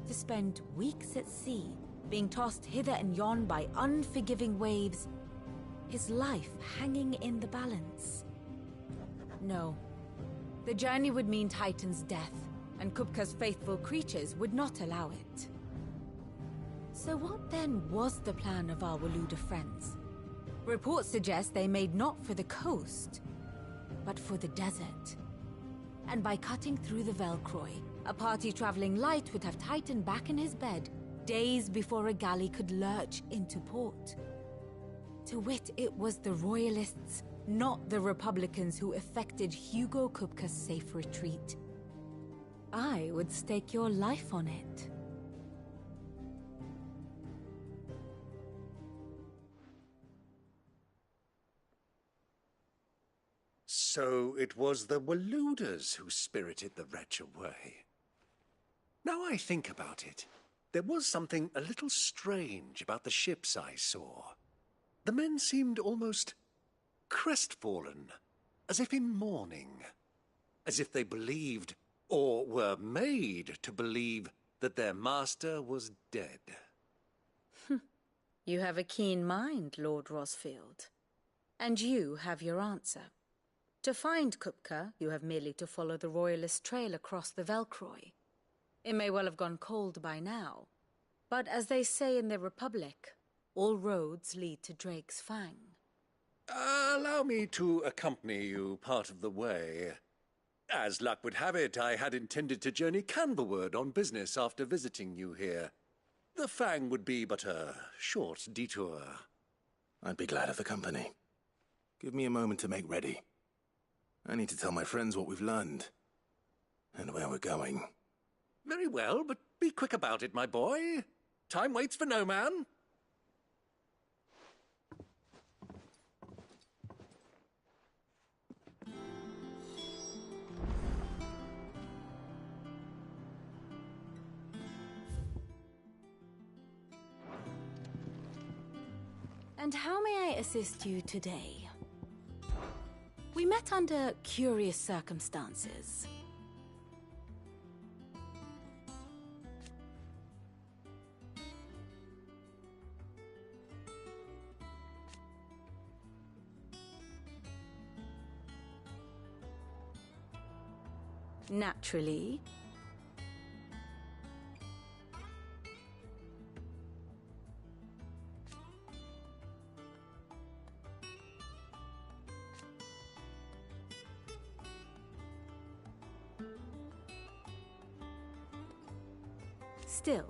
H: To spend weeks at sea, being tossed hither and yon by unforgiving waves, his life hanging in the balance. No. The journey would mean Titan's death, and Kupka's faithful creatures would not allow it. So what then was the plan of our Waloed friends? Reports suggest they made not for the coast, but for the desert. And by cutting through the Velcroy, a party traveling light would have Titan back in his bed days before a galley could lurch into port. To wit, it was the Royalists, not the Republicans, who effected Hugo Kupka's safe retreat. I would stake your life on it.
O: So it was the Waloeders who spirited the wretch away. Now I think about it, there was something a little strange about the ships I saw. The men seemed almost crestfallen, as if in mourning, as if they believed, or were made to believe, that their master was dead.
H: You have a keen mind, Lord Rosfield. And you have your answer. To find Kupka, you have merely to follow the Royalist trail across the Velcroy. It may well have gone cold by now, but as they say in the Republic, all roads lead to Drake's Fang.
O: Allow allow me to accompany you part of the way. As luck would have it, I had intended to journey Canberward on business after visiting you here. The Fang would be but a short detour.
C: I'd be glad of the company. Give me a moment to make ready. I need to tell my friends what we've learned. And where we're going.
O: Very well, but be quick about it, my boy. Time waits for no man.
H: And how may I assist you today? We met under curious circumstances. Naturally. Still.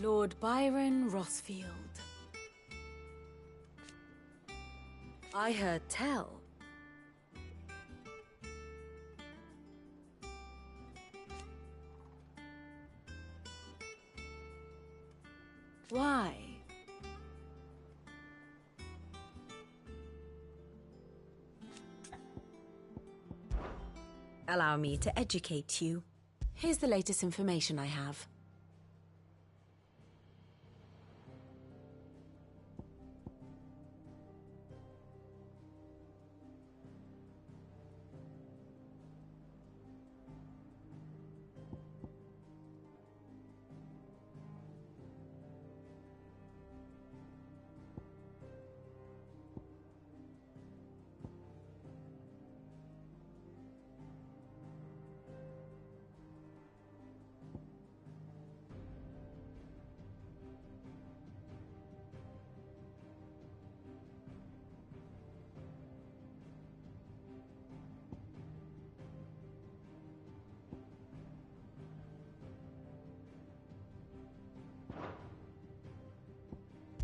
H: Lord Byron Rossfield. I heard tell. Why? Allow me to educate you. Here's the latest information I have.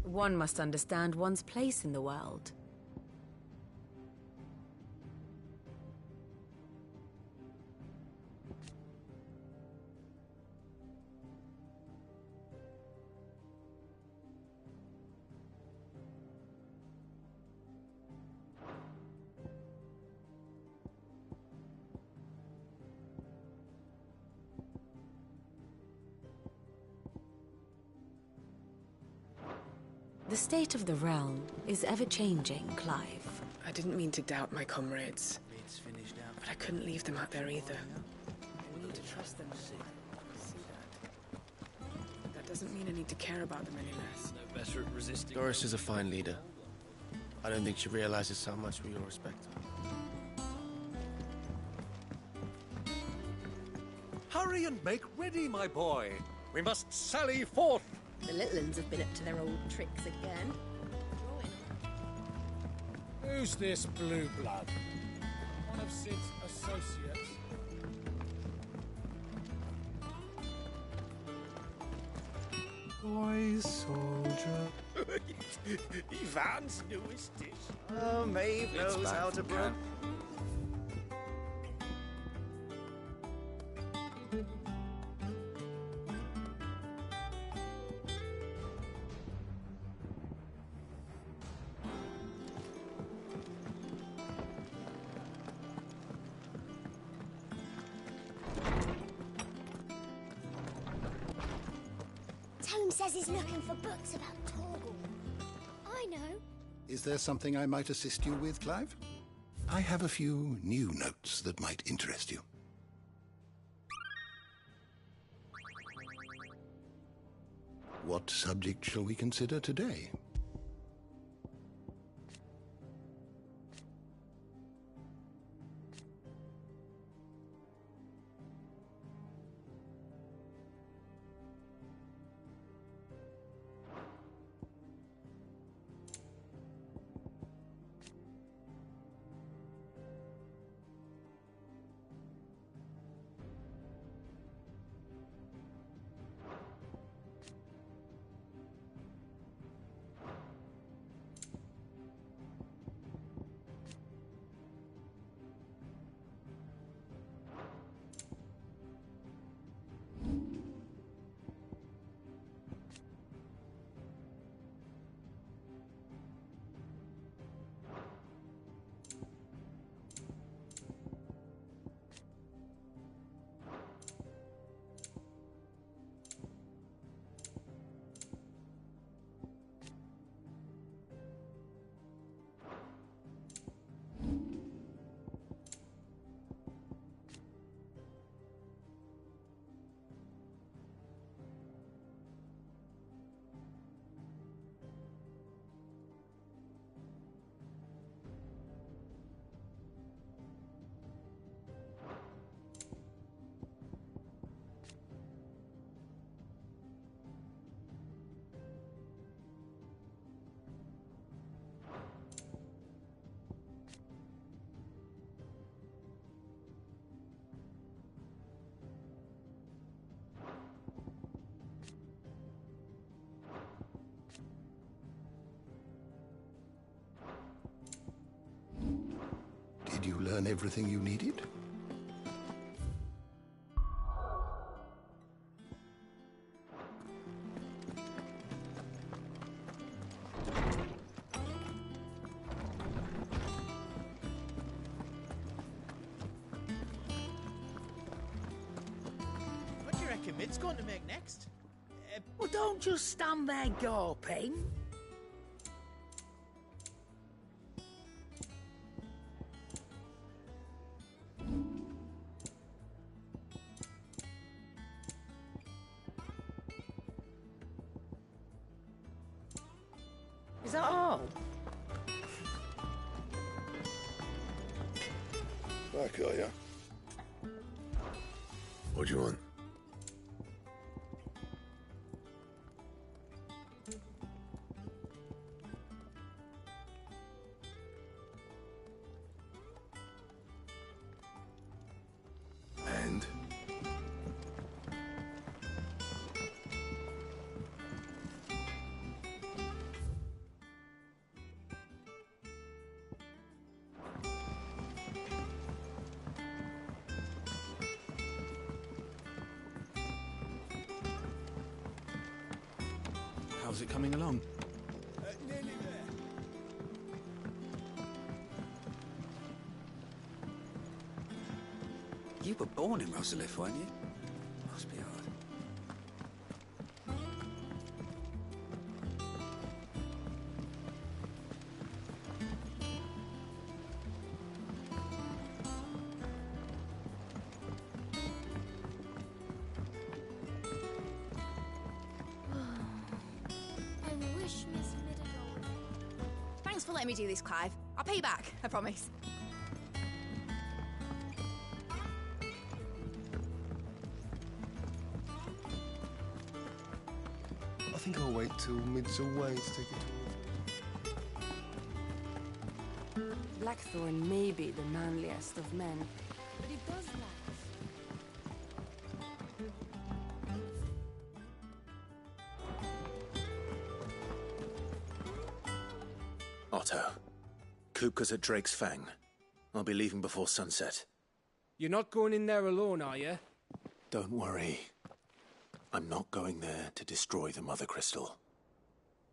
H: One must understand one's place in the world. The state of the realm is ever-changing, Clive.
G: I didn't mean to doubt my comrades, but I couldn't leave them out there either. I need to trust them. See that. That doesn't mean I need to care about them any less.
T: No better at resisting. Doris is a fine leader. I don't think she realizes how much we all respect her.
O: Hurry and make ready, my boy. We must sally forth.
A: The little uns have been up to their old tricks again.
Q: Who's this blue blood? One of Sid's associates.
M: Boy soldier.
K: Ivan's newest dish.
B: Oh, Maeve knows how to brew.
E: Tone says he's looking for books about Torgal. I know.
L: Is there something I might assist you with, Clive? I have a few new notes that might interest you. What subject shall we consider today? Did you learn everything you needed?
F: What do you reckon Mid's going to make next? Well, don't just stand there gawping. Is that all?
D: Back, are ya? What do you want? And?
S: How's it coming along?
F: Nearly there.
R: You were born in Rosalith, weren't you? Must be hard.
E: I wish Miss Midadol.
W: Thanks for letting me do this, Clive. I'll pay you back, I promise.
D: I think I'll wait till Mid's away to take it to
X: Blackthorn may be the manliest of men, but he does laugh.
C: Otto, Kupka's at Drake's Fang. I'll be leaving before sunset.
V: You're not going in there alone, are you?
C: Don't worry. I'm not going there to destroy the Mother Crystal.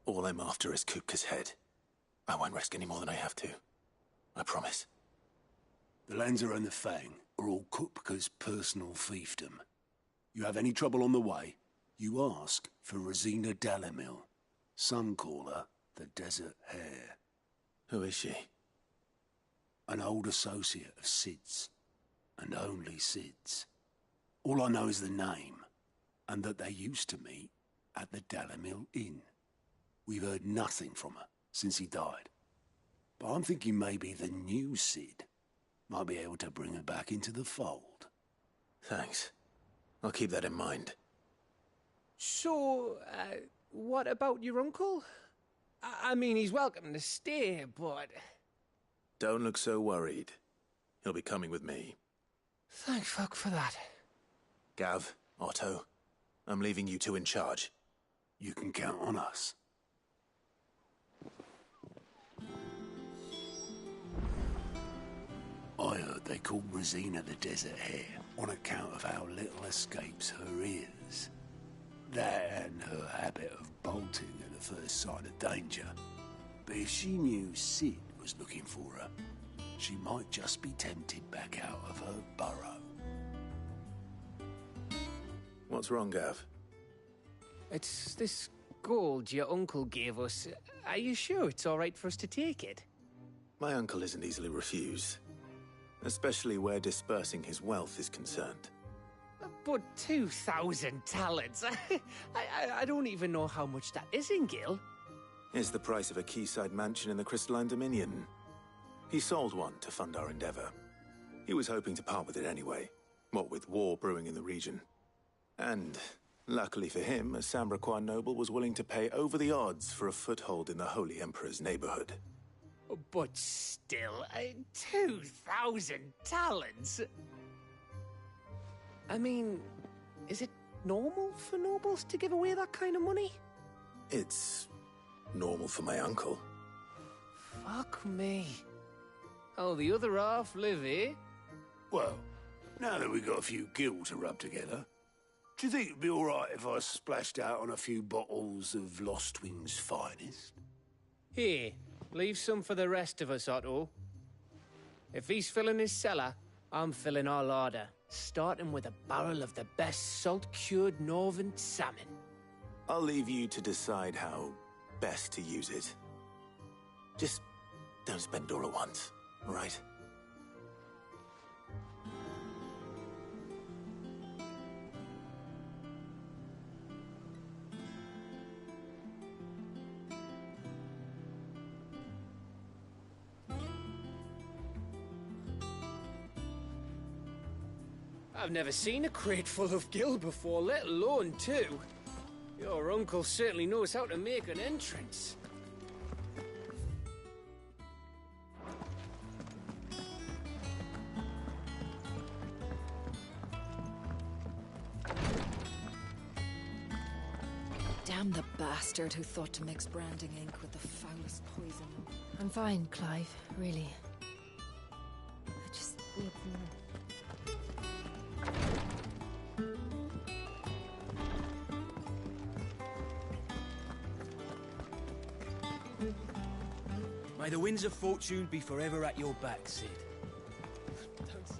C: All I'm after is Kupka's head. I won't risk any more than I have to. I promise.
D: The lands around the Fang are all Kupka's personal fiefdom. You have any trouble on the way, you ask for Rosina Dalimil. Some call her the Desert Hare.
C: Who is she?
D: An old associate of Sid's, and only Sid's. All I know is the name, and that they used to meet at the Dalimil Inn. We've heard nothing from her since he died. But I'm thinking maybe the new Sid might be able to bring her back into the fold.
C: Thanks. I'll keep that in mind.
V: So, what about your uncle? I mean, he's welcome to stay, but...
C: Don't look so worried. He'll be coming with me.
V: Thank fuck for that.
C: Gav, Otto, I'm leaving you two in charge.
D: You can count on us. I heard they called Rosina the Desert Hare on account of how little escapes her ears. That and her habit of bolting at the first sign of danger. But if she knew Sid was looking for her, she might just be tempted back out of her burrow.
C: What's wrong, Gav?
V: It's this gold your uncle gave us. Are you sure it's all right for us to take it?
C: My uncle isn't easily refused. Especially where dispersing his wealth is concerned.
V: But 2,000 talents? I don't even know how much that is in Gil.
C: It's the price of a quayside mansion in the Crystalline Dominion. He sold one to fund our endeavor. He was hoping to part with it anyway, what with war brewing in the region. And, luckily for him, a Sambraquan noble was willing to pay over the odds for a foothold in the Holy Emperor's neighborhood.
V: But still, 2,000 talents? I mean, is it normal for nobles to give away that kind of money?
C: It's normal for my uncle.
V: Fuck me. Oh, the other half live here?
D: Well, now that we've got a few gil to rub together, do you think it'd be all right if I splashed out on a few bottles of Lostwing's finest?
V: Here, leave some for the rest of us, Otto. If he's filling his cellar, I'm filling our larder, starting with a barrel of the best salt-cured northern salmon.
C: I'll leave you to decide how best to use it. Just don't spend it all at once, all right?
V: I've never seen a crate full of gil before, let alone two. Your uncle certainly knows how to make an entrance.
I: Damn the bastard who thought to mix branding ink with the foulest poison.
X: I'm fine, Clive, really. I just need some more.
R: May the winds of fortune be forever at your back, Cid.
V: Don't say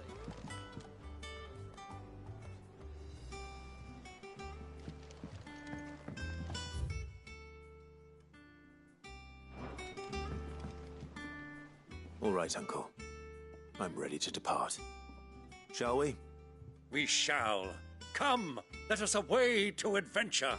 C: All right, Uncle. I'm ready to depart. Shall we?
O: We shall. Come, let us away to adventure.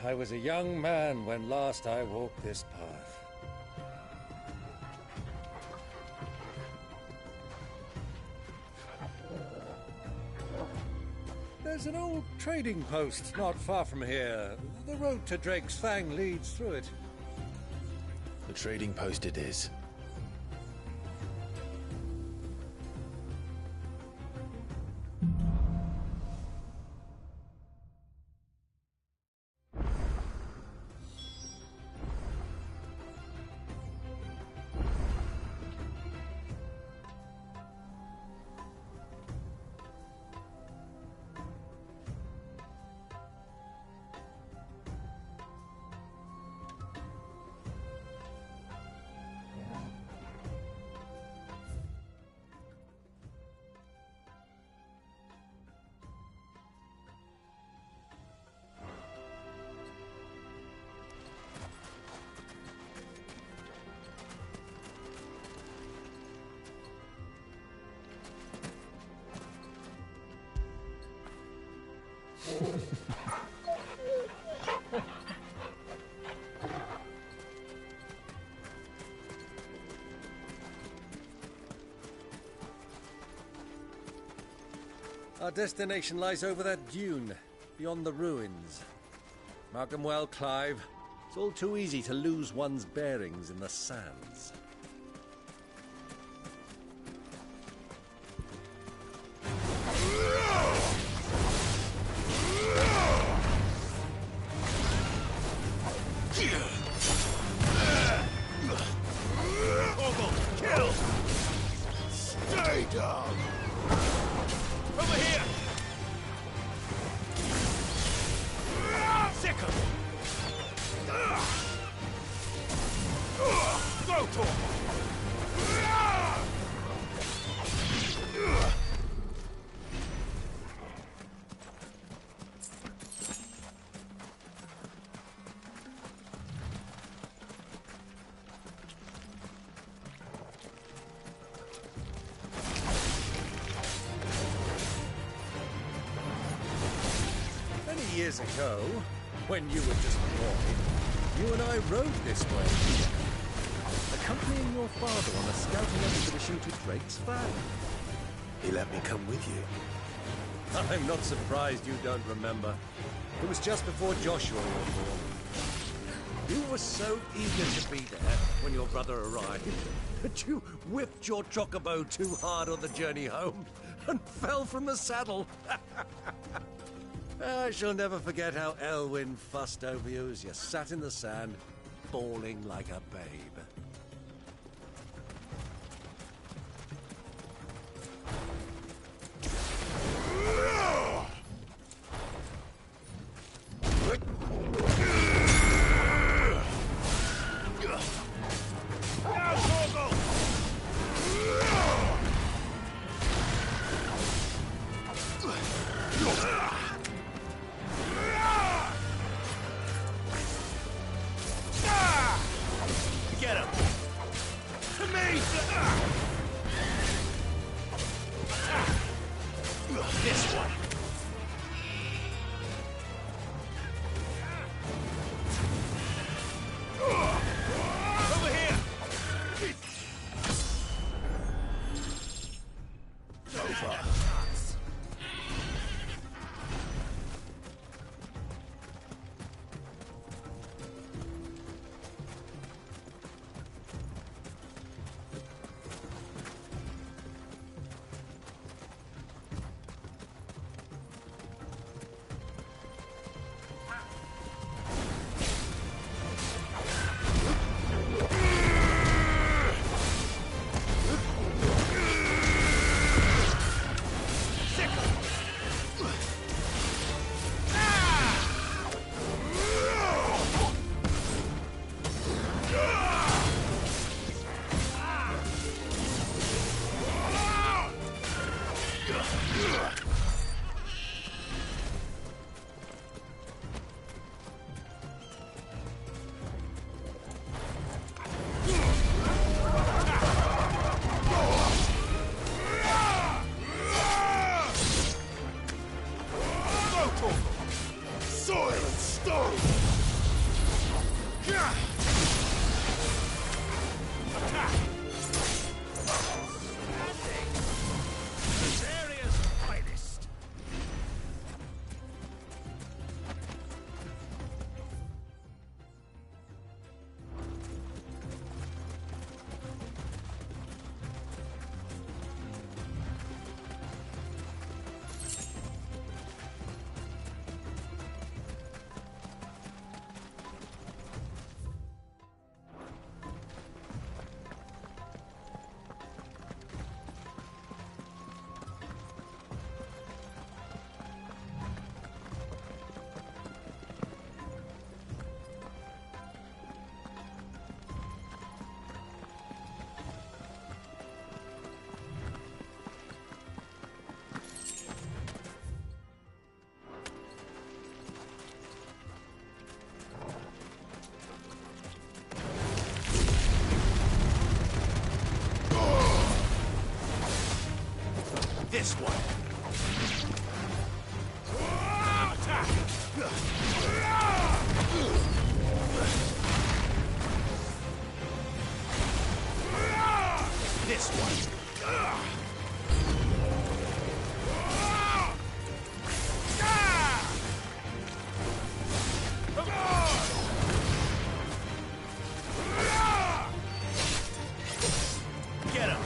O: I was a young man when last I walked this path. There's an old trading post not far from here. The road to Drake's Fang leads through it.
C: The trading post it is.
O: Our destination lies over that dune, beyond the ruins. Mark 'em well, Clive. It's all too easy to lose one's bearings in the sands.
D: Kill! Stay down! Over here! Sick 'em! Go, Torgal!
O: years ago, when you were just a boy, you and I rode this way, accompanying your father on a scouting expedition to Drake's Fang.
C: He let me come with you.
O: I'm not surprised you don't remember. It was just before Joshua was born. You were so eager to be there when your brother arrived that you whipped your chocobo too hard on the journey home and fell from the saddle. I shall never forget how Elwyn fussed over you as you sat in the sand, bawling like a babe. This one. Attack! This one. Get him!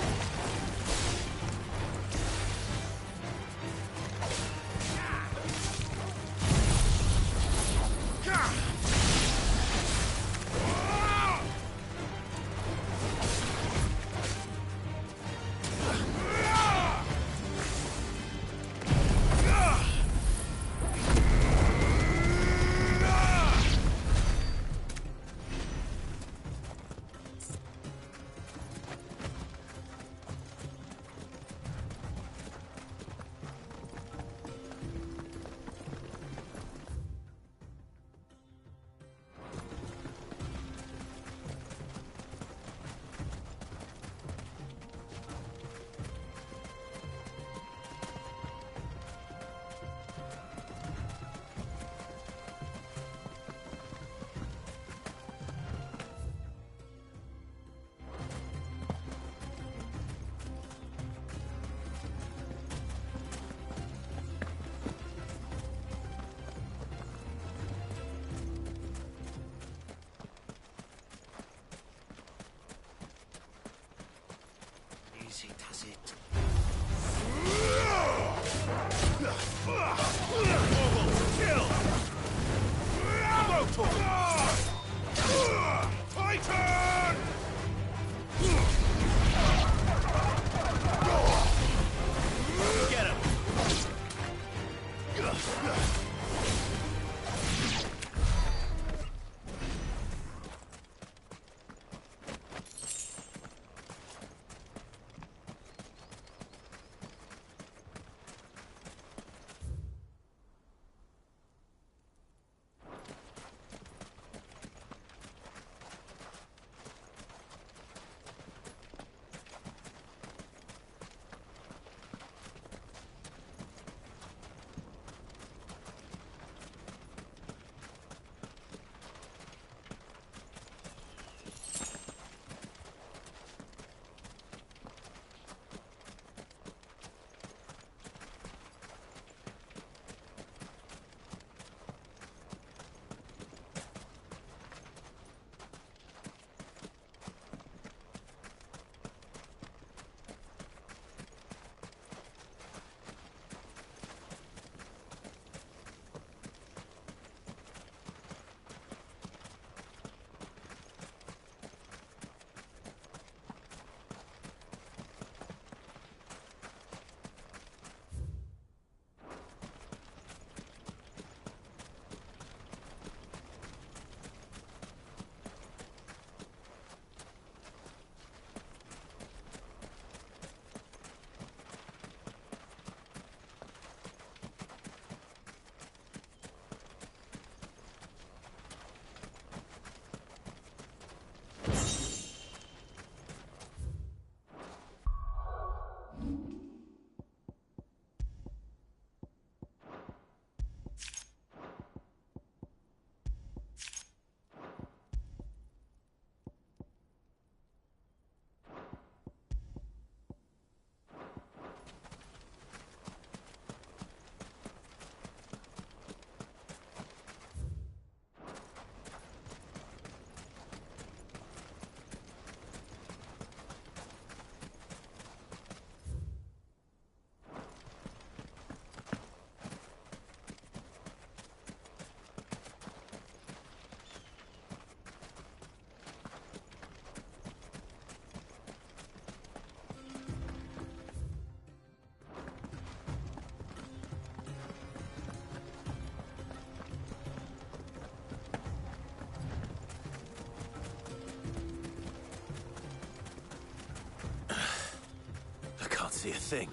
B: Kill! Titan! Get him!
C: See a thing.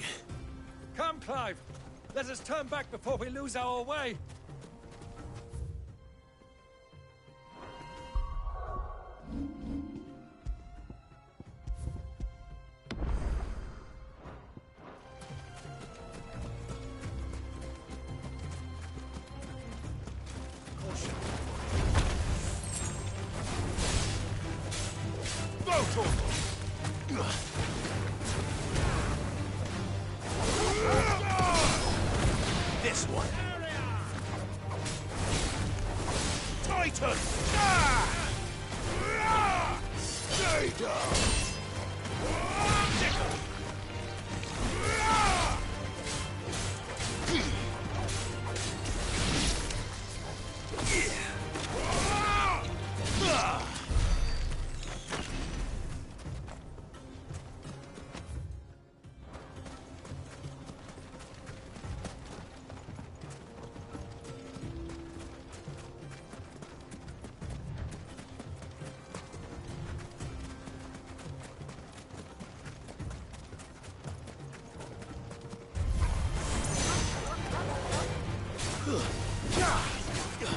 O: Come, Clive! Let us turn back before we lose our way!
B: This one. Titan! Stay down!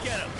B: Get him!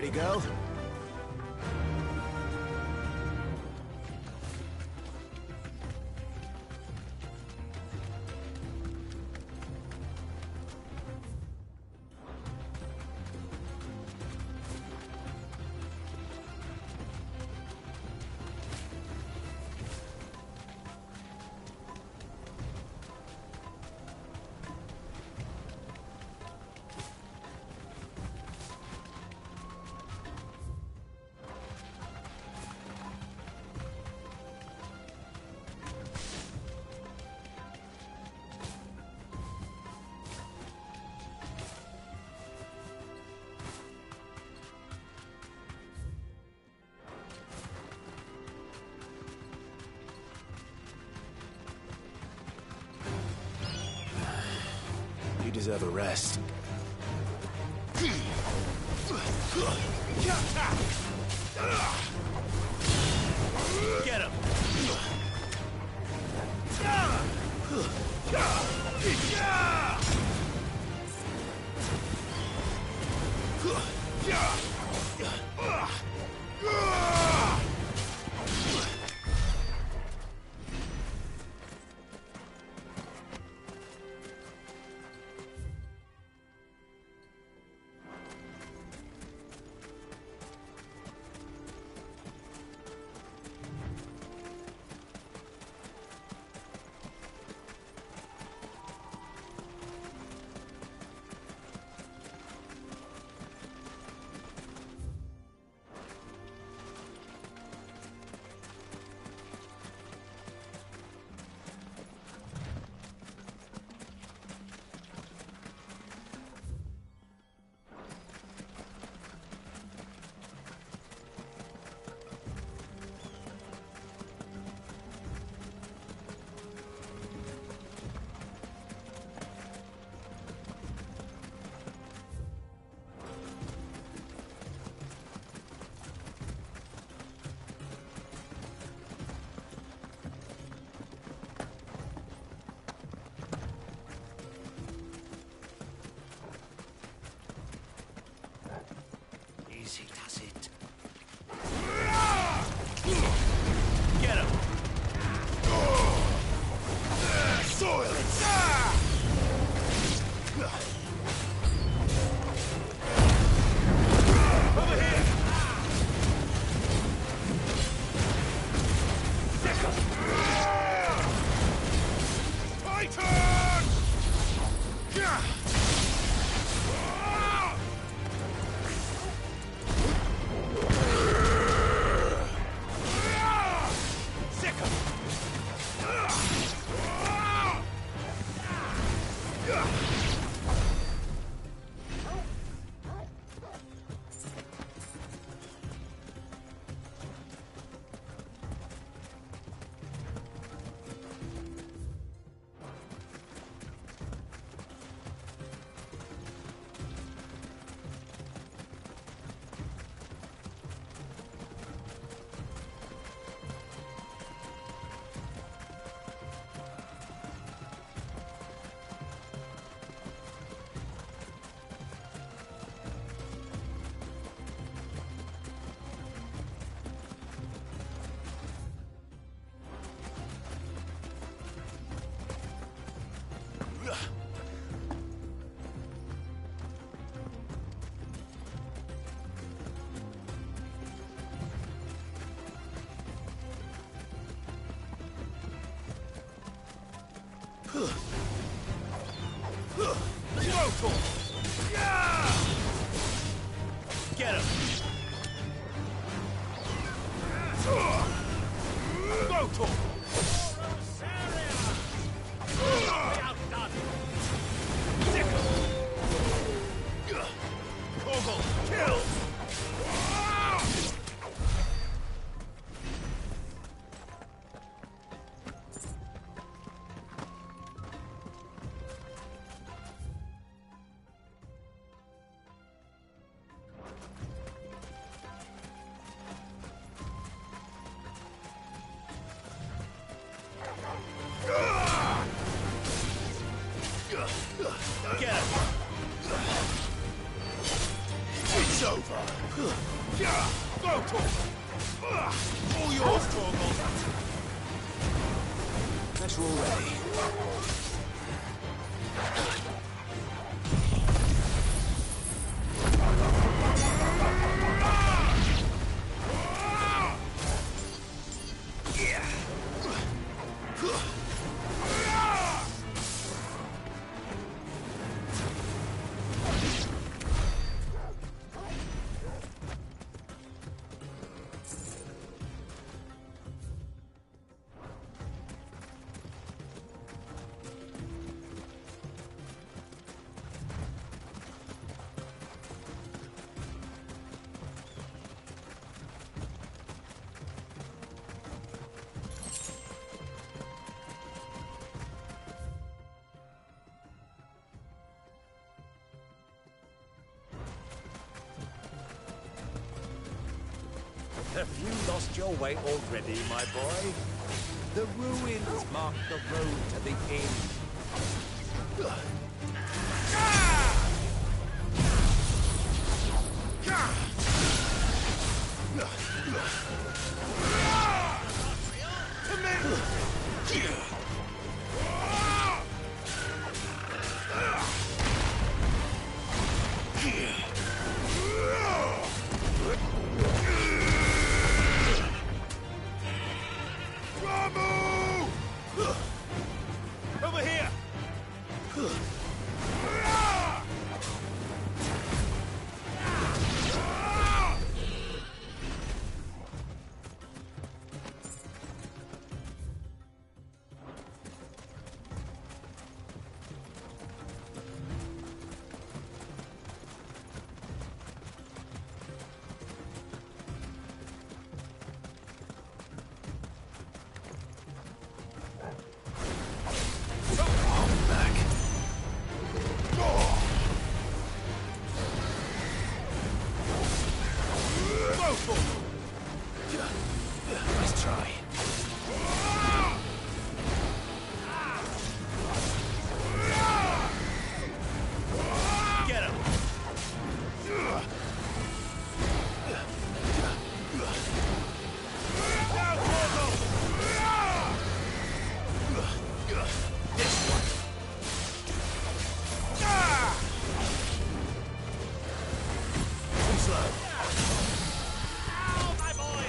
C: Ready, girl? You deserve a rest.
B: Get him! Easy does it. Get him! Soil it! Over here! Titan! Get him! Rotor! Kogel, kill! Get him! over. Go, Torgal. All yours, Torgal.
C: That's all ready.
J: Have you lost your way already, my boy? The ruins mark the road to the inn.
B: Over here!
C: Nice try.
B: Get him!
C: This one. Too slow.
B: My boy!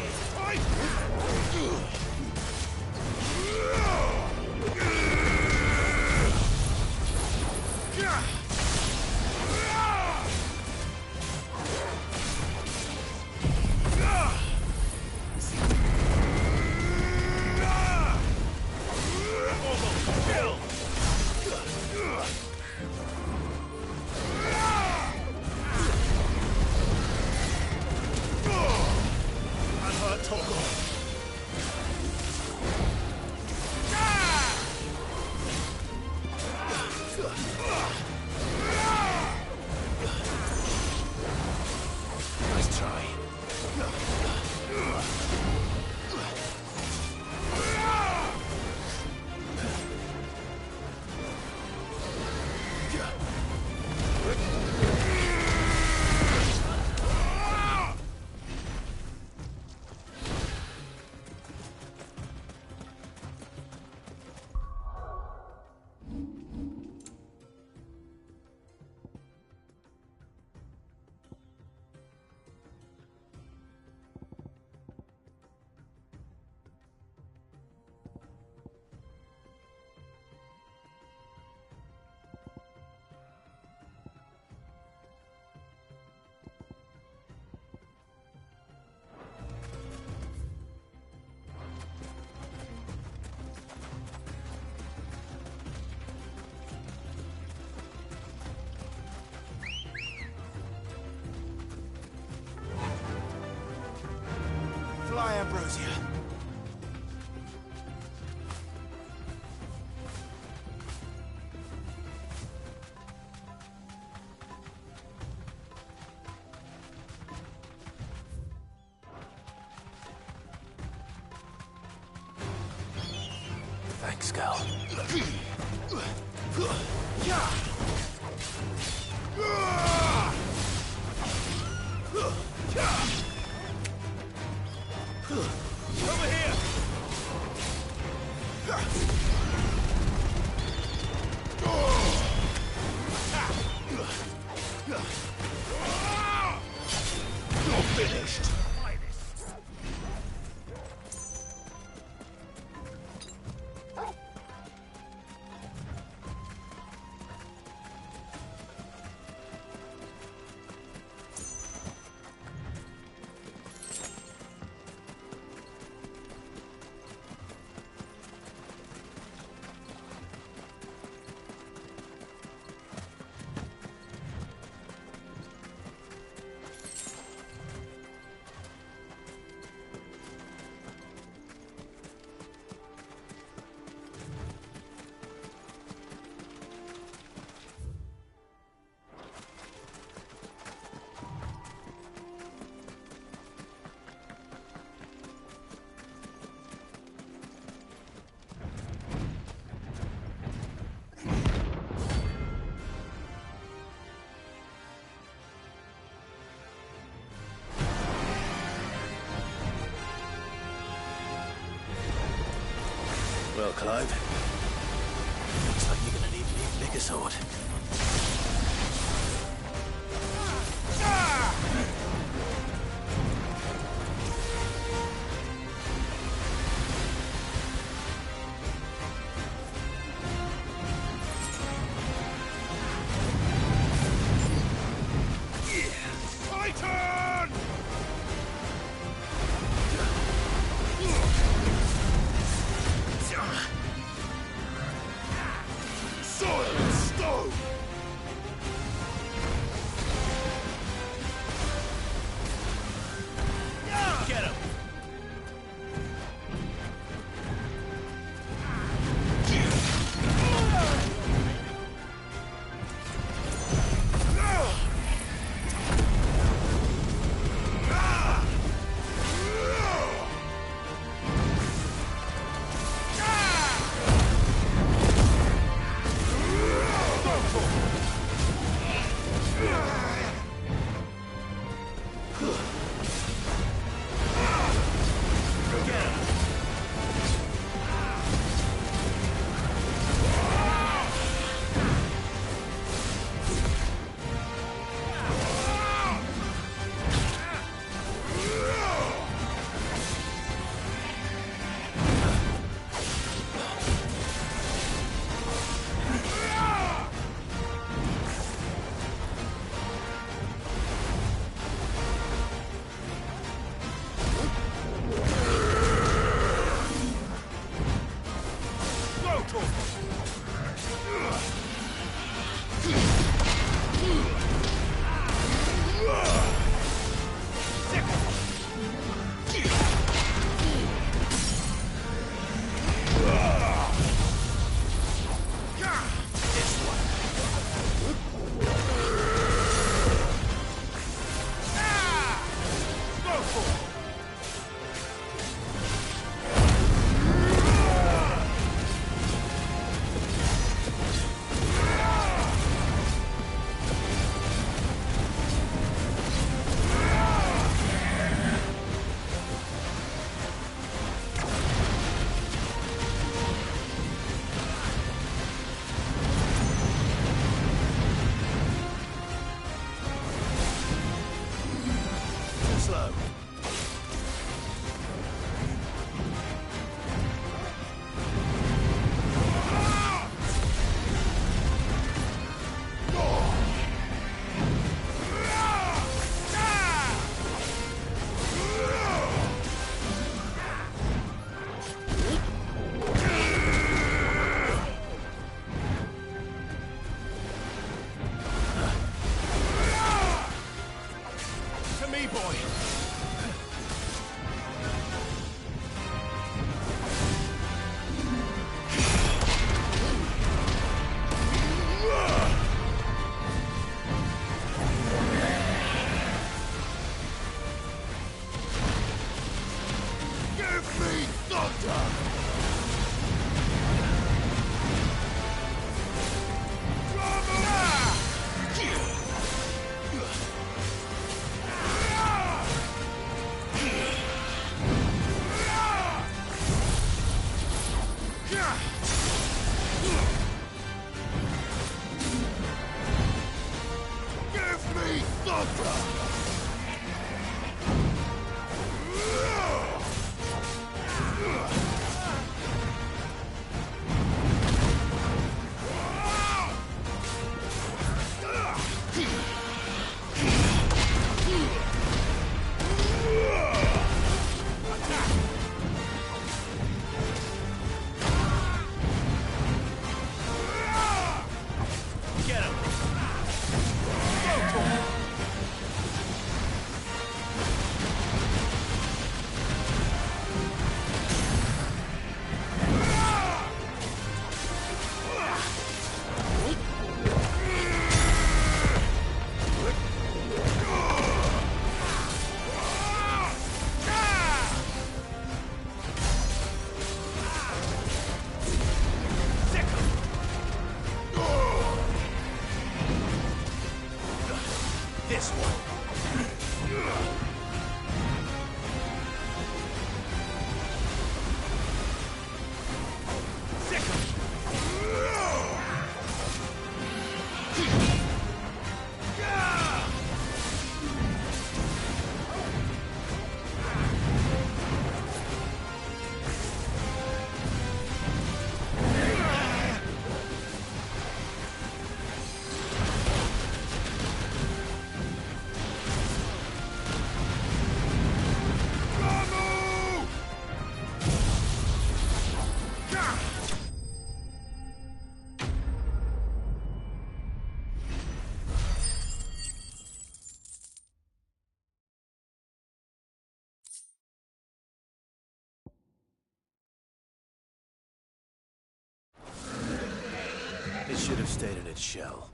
C: Nice try. Fly, Ambrosia. Thanks, Gal.
B: Over here! You're finished!
C: Well, Clive, looks like you're gonna need a bigger sword.
B: Titan! Soil and stone! Get him!
C: Slow.
B: To me, boy! This one.
C: It should have stayed in its shell.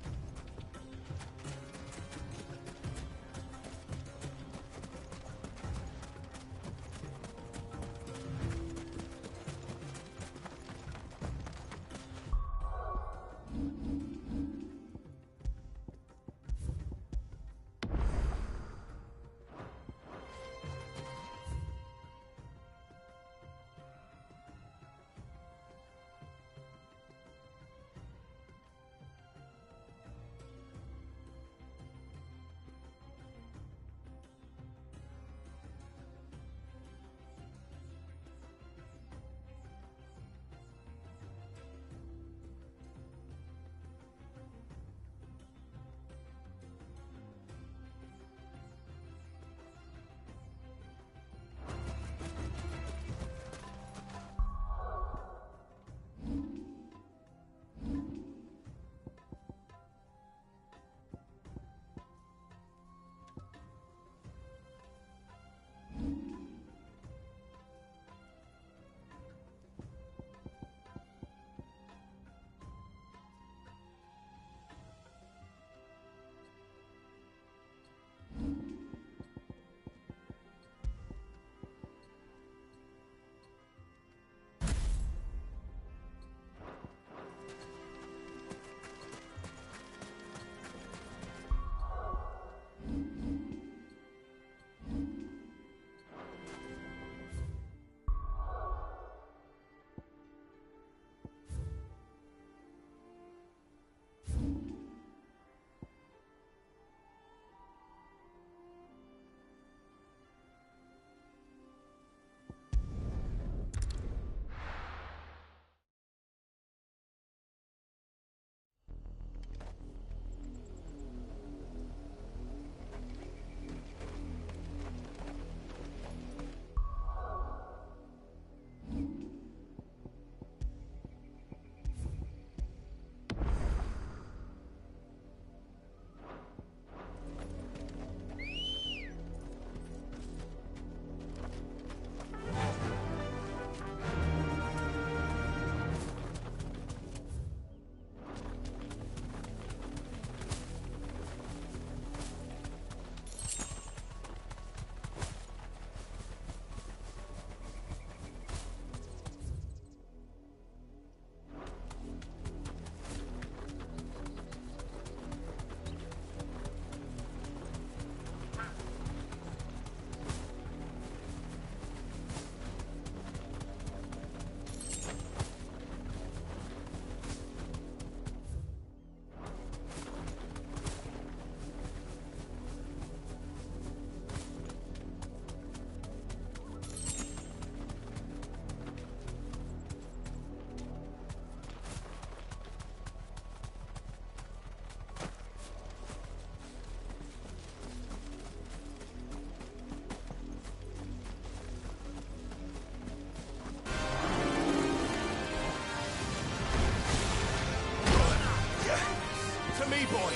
B: me, boy!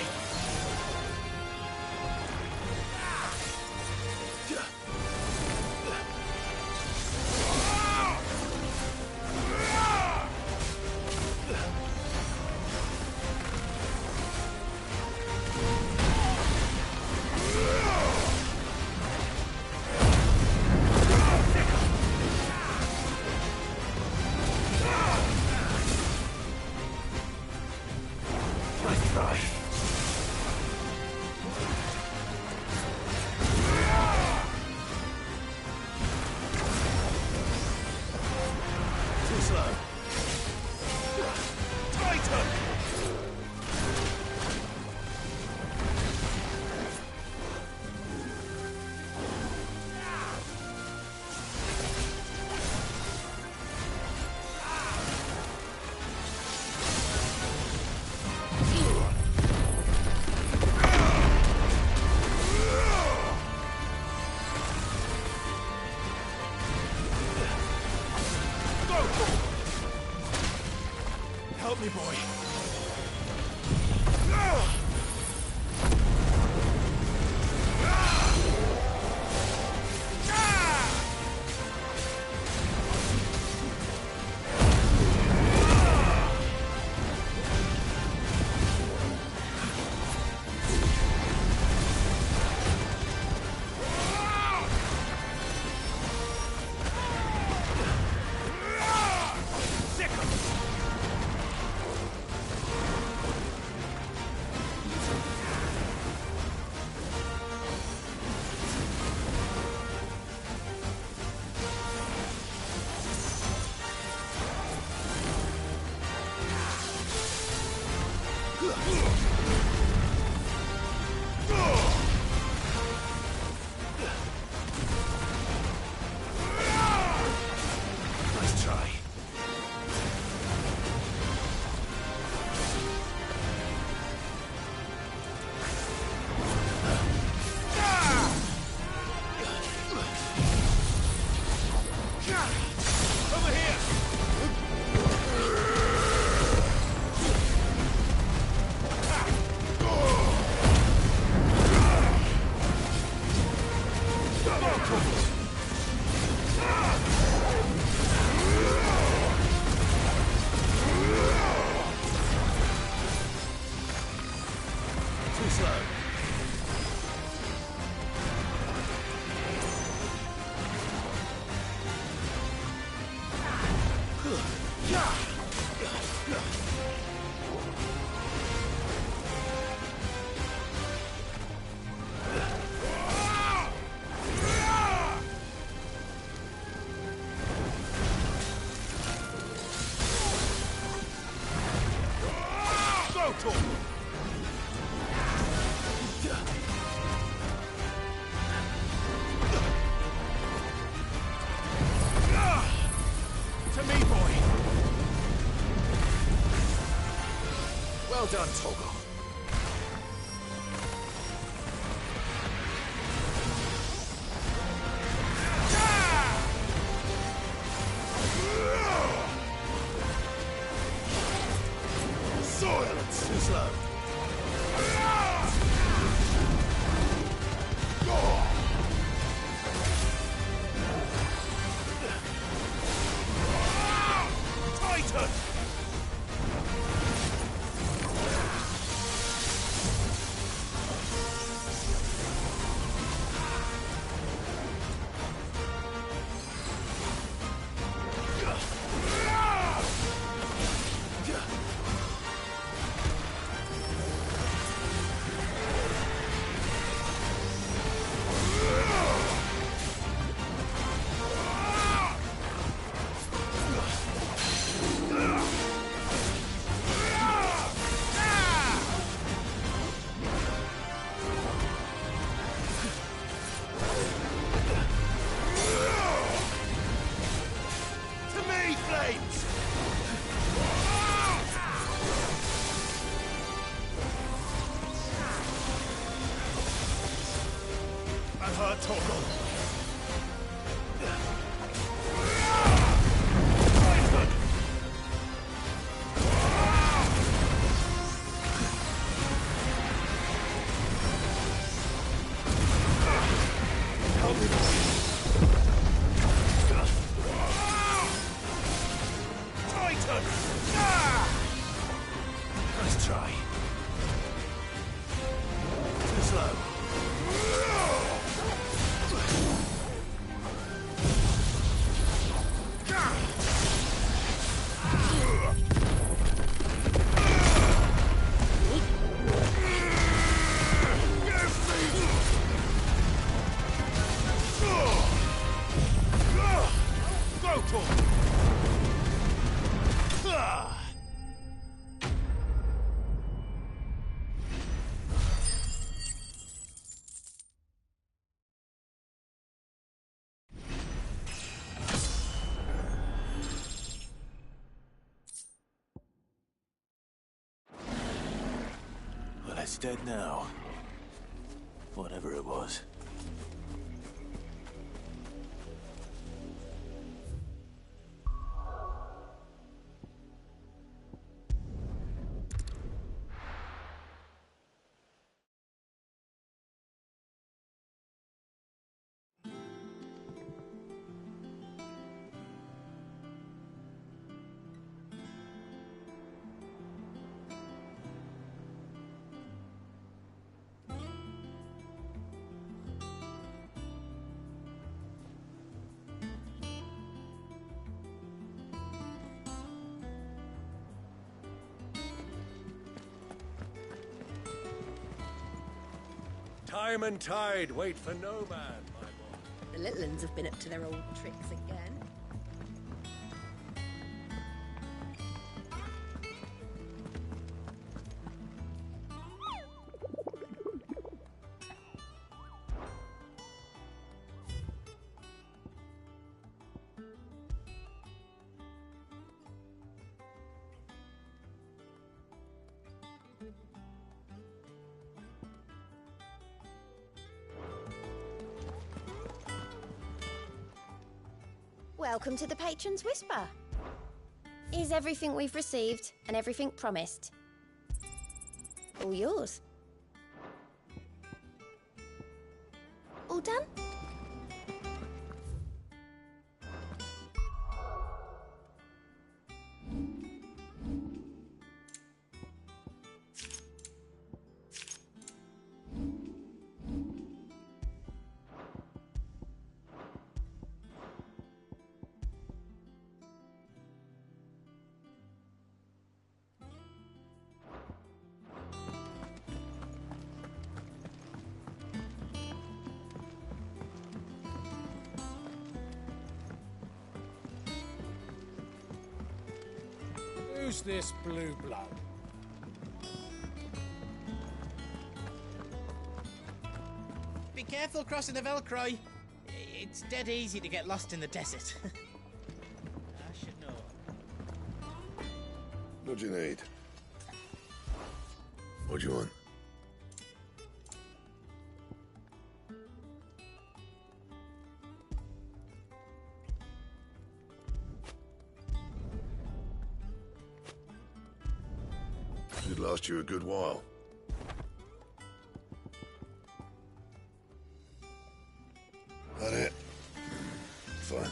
B: Help me, boy. Nice try. Over here! Too slow. Go, Torgal! To me, boy! Well done, Torgal. Silence! Too slow. Titan! her, Torgal. slow. Go, Torgal!
C: Well, it's dead now. Whatever it was.
O: Time and tide wait for no man, my boy.
H: The little uns have been up to their old tricks again.
E: Welcome to the Patron's Whisper. Is everything we've received and everything promised? All yours. All done?
K: Who's this blue blood?
F: Be careful crossing the Velcroy. It's dead easy to get lost in the desert. I should know.
B: What do you need? What do you want? Should last you a good while. That it? Fine.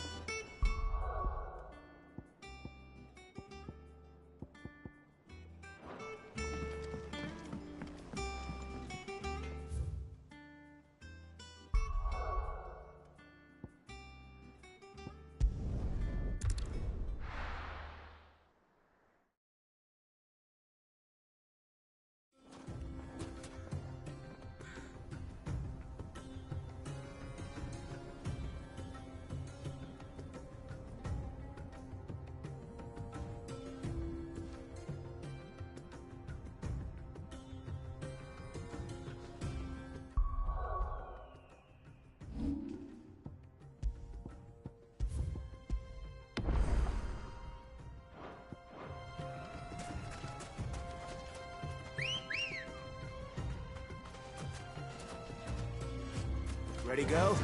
C: Ready, go?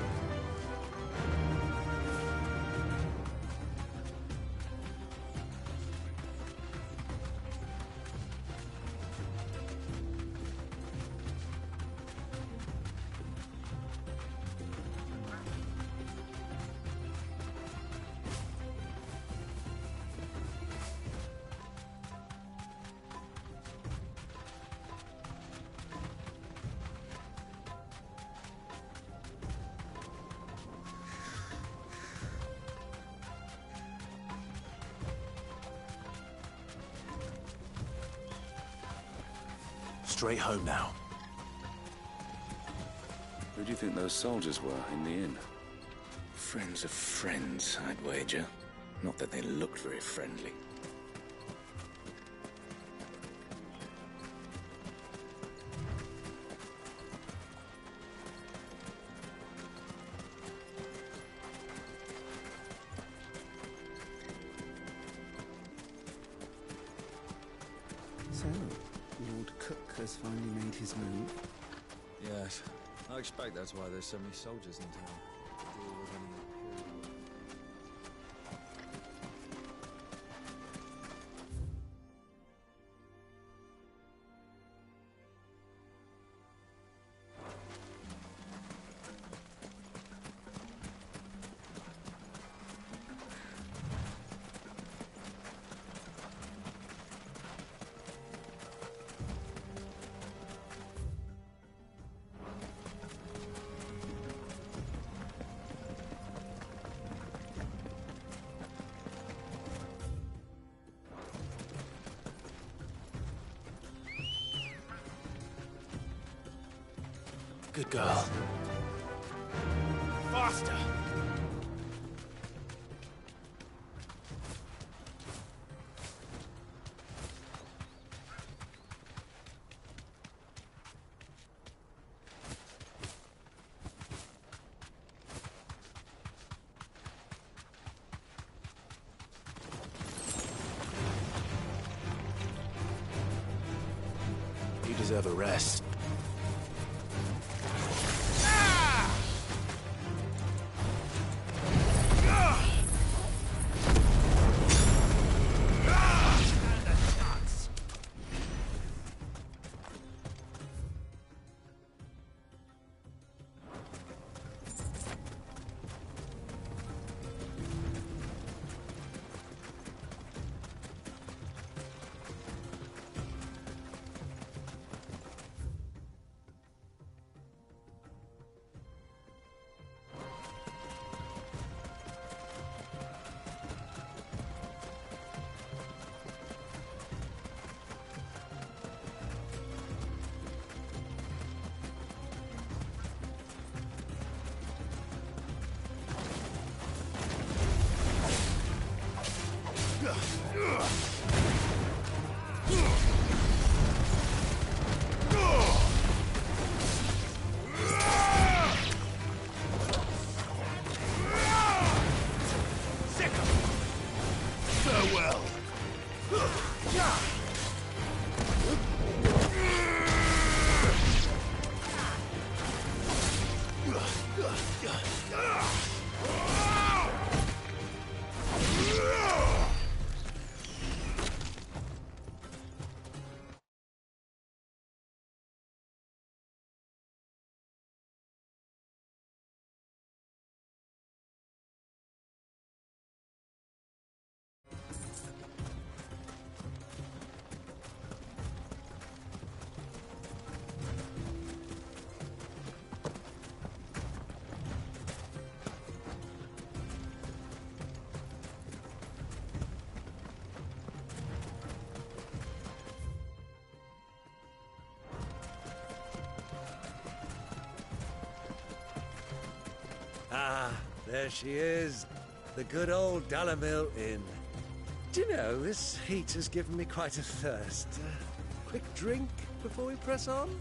C: Straight home now.
R: Who do you think those soldiers were in the inn?
K: Friends of friends, I'd wager. Not that they looked very friendly.
R: So, Lord Cook has finally made his move.
G: Yes. I expect that's why there's so many soldiers in town. To deal with any imperial work.
C: Good girl.
K: Faster!
C: You deserve a rest.
O: Ah, there she is. The good old Dalamil Inn. Do you know, this heat has given me quite a thirst. Quick drink before we press on?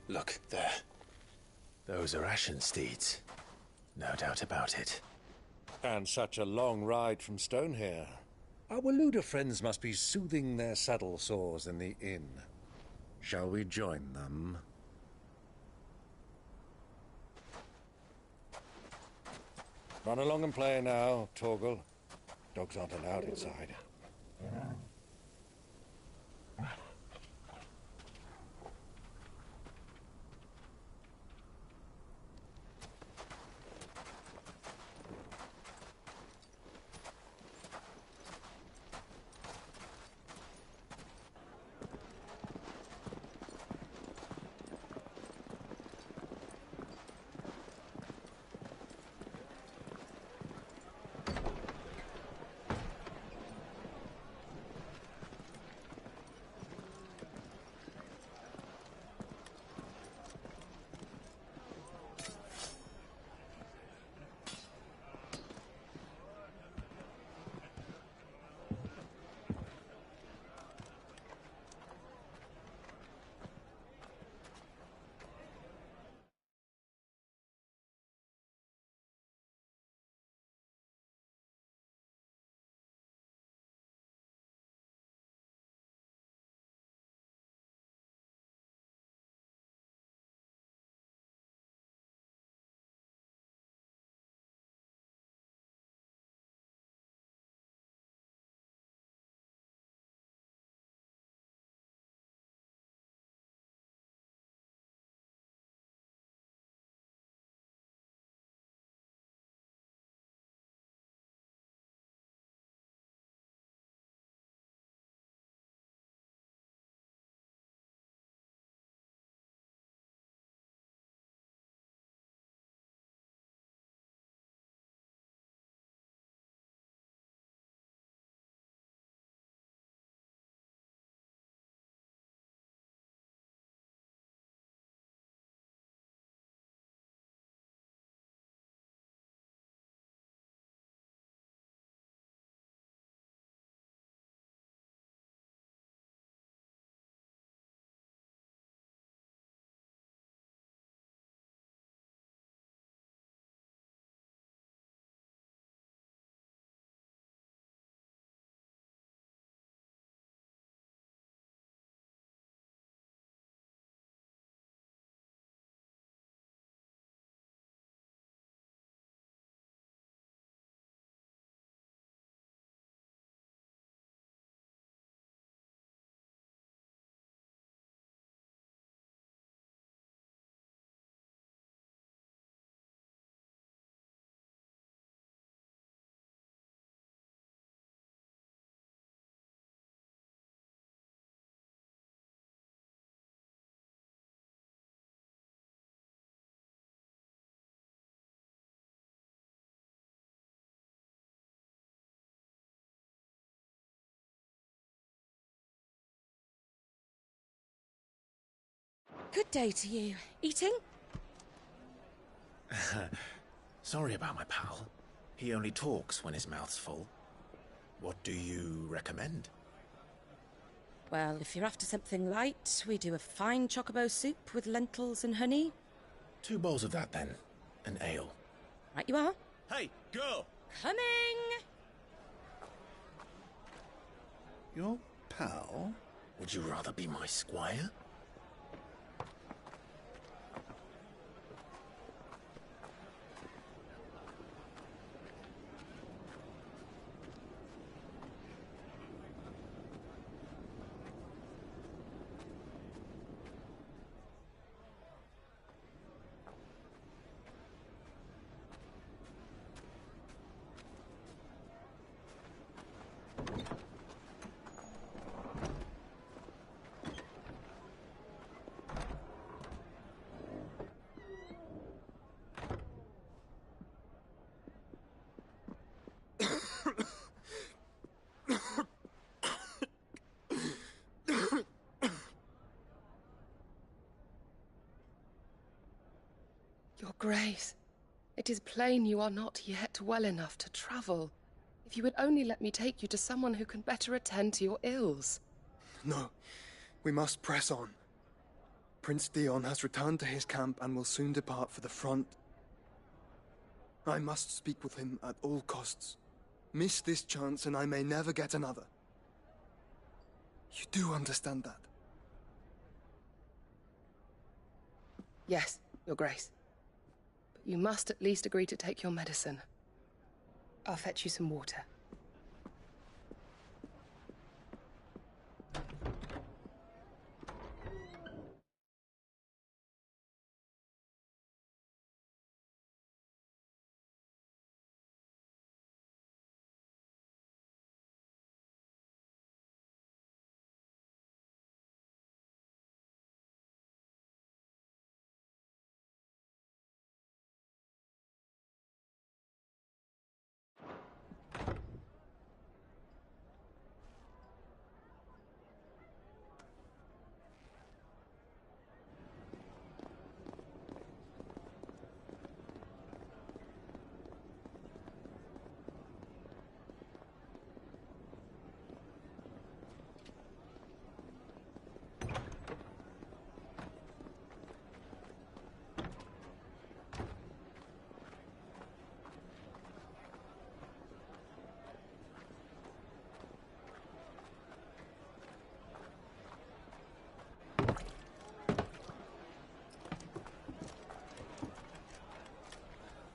C: Look, there. Those are Ashen steeds. No doubt about it.
O: And such a long ride from Stonehair. Our Luda friends must be soothing their saddle sores in the inn. Shall we join them? Run along and play now, Torgal. Dogs aren't allowed inside.
H: Good day to you. Eating?
C: Sorry about my pal. He only talks when his mouth's full. What do you recommend?
H: Well, if you're after something light, we do a fine chocobo soup with lentils and honey.
C: 2 bowls of that, then. An ale.
H: Right you are.
C: Hey, girl!
H: Coming!
L: Your pal?
C: Would you rather be my squire?
N: Your Grace, it is plain you are not yet well enough to travel. If you would only let me take you to someone who can better attend to your ills.
P: No, we must press on. Prince Dion has returned to his camp and will soon depart for the front. I must speak with him at all costs. Miss this chance and I may never get another. You do understand that?
N: Yes, Your Grace. But you must at least agree to take your medicine. I'll fetch you some water.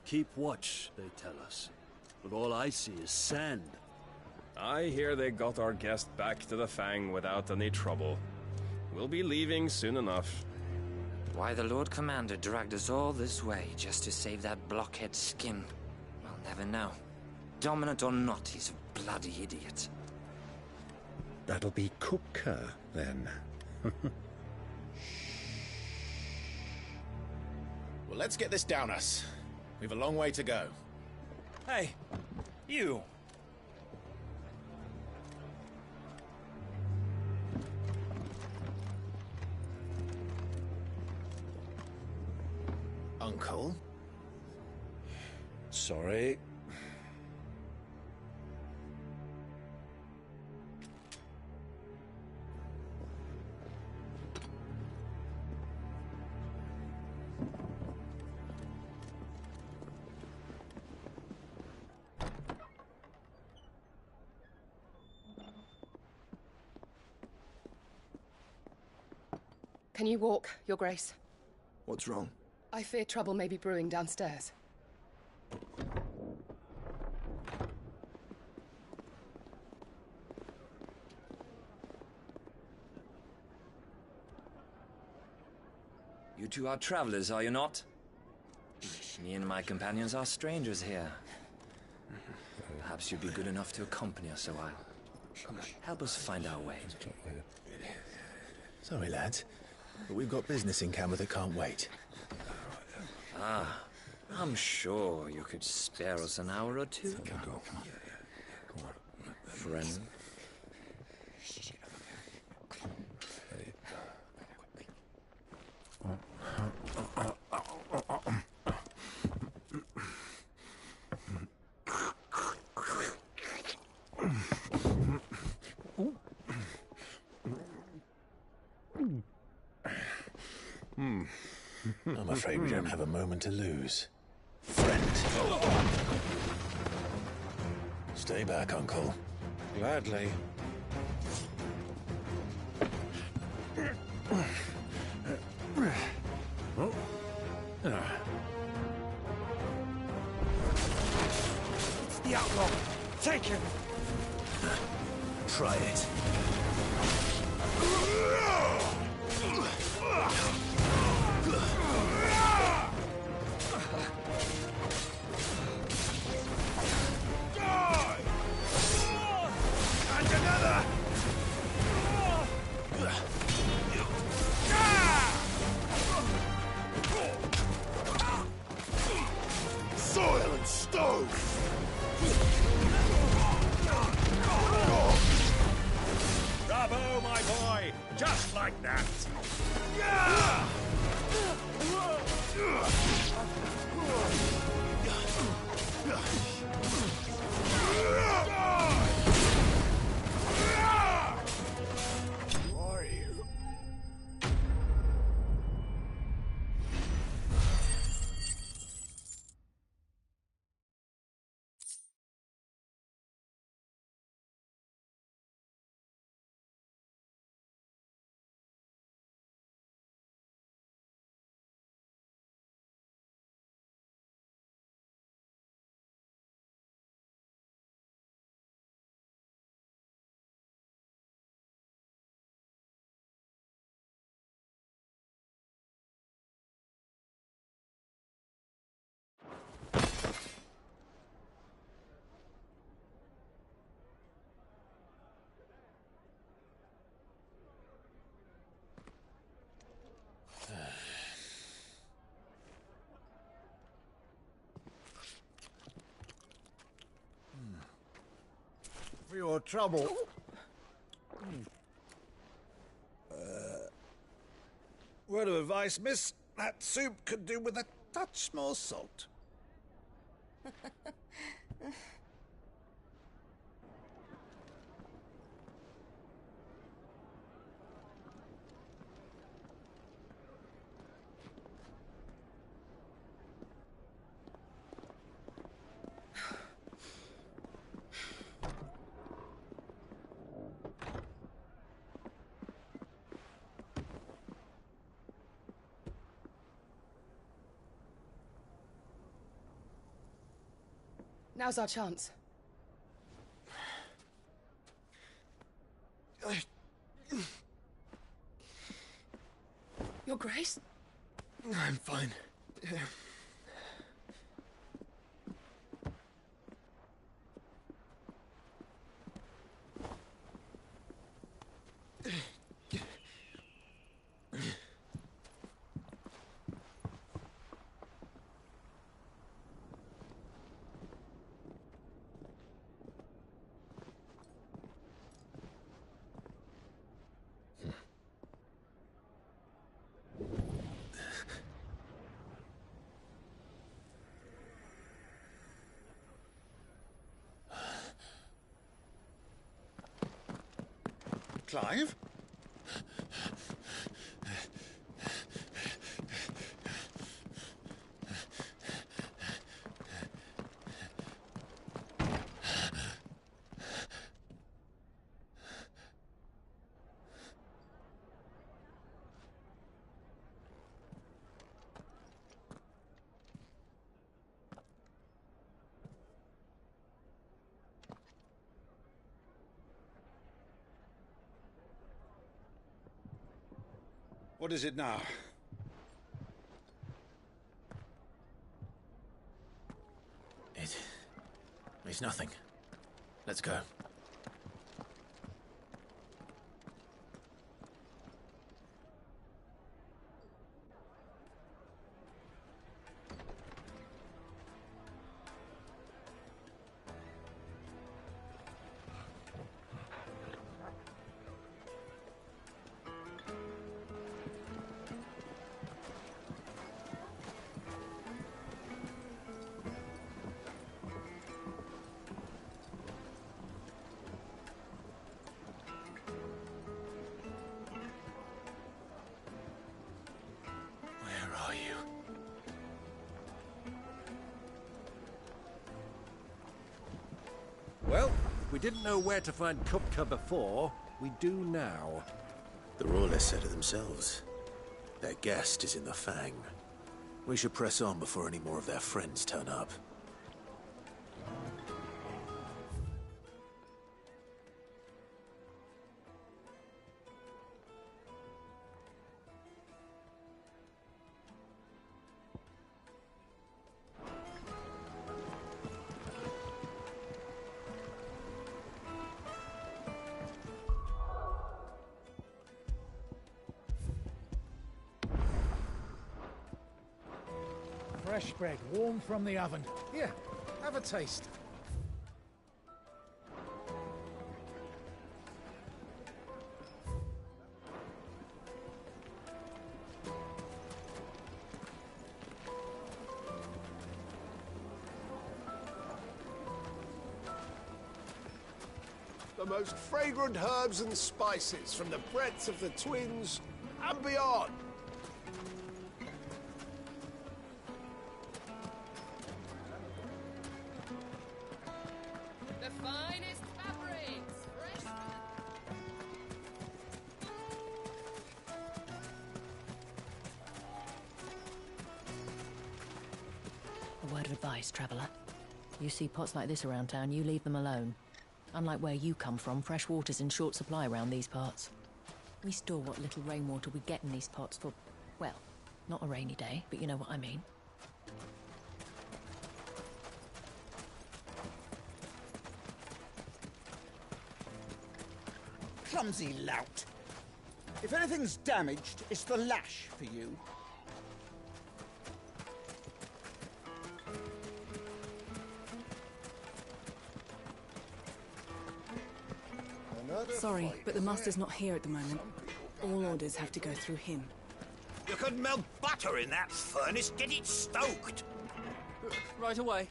D: Keep watch, they tell us. But all I see is sand.
A: I hear they got our guest back to the Fang without any trouble. We'll be leaving soon enough.
Q: Why the Lord Commander dragged us all this way just to save that blockhead skin, we'll never know. Dominant or not, he's a bloody idiot.
T: That'll be Cooker, then.
F: Well, let's get this down us. We've a long way to go.
J: Hey, you!
F: Uncle?
T: Sorry.
N: Can you walk, Your Grace?
P: What's wrong?
N: I fear trouble may be brewing downstairs.
Q: You two are travelers, are you not? Me and my companions are strangers here. Perhaps you'd be good enough to accompany us a while. Help us find our way.
F: Sorry, lads, but we've got business in Camber that can't wait.
Q: Ah, I'm sure you could spare us an hour or two. Friend.
F: I'm afraid we don't have a moment to lose. Friend. Stay back, Uncle.
T: Gladly.
J: It's the outlaw! Take him!
F: Try it.
B: Soil and stone!
J: Bravo, my boy! Just like that!
M: your trouble. Word of advice, miss. That soup could do with a touch more salt.
N: Now's our chance. Your Grace?
P: I'm fine.
M: Clive? What is it now?
C: It's nothing. Let's go.
J: Well, if we didn't know where to find Kupka before, we do now.
C: The Rawless said it themselves. Their guest is in the Fang. We should press on before any more of their friends turn up.
S: Fresh bread, warm from the oven. Here, have a taste.
U: The most fragrant herbs and spices from the breadth of the Twins and beyond.
N: The finest fabrics, fresh.
X: A word of advice, traveller. You see pots like this around town, you leave them alone. Unlike where you come from, fresh water's in short supply around these parts. We store what little rainwater we get in these pots for, well, not a rainy day, but you know what I mean.
W: Clumsy lout. If anything's damaged, it's the lash for you.
E: Sorry, but the Master's not here at the moment. All orders have to go through him.
J: You could melt butter in that furnace. Get it stoked.
G: Right away.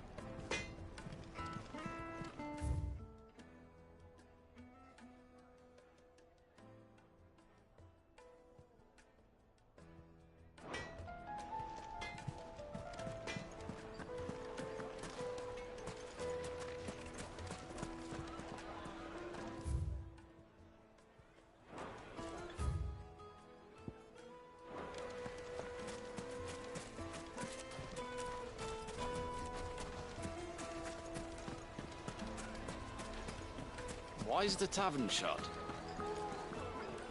I: Why is the tavern shut?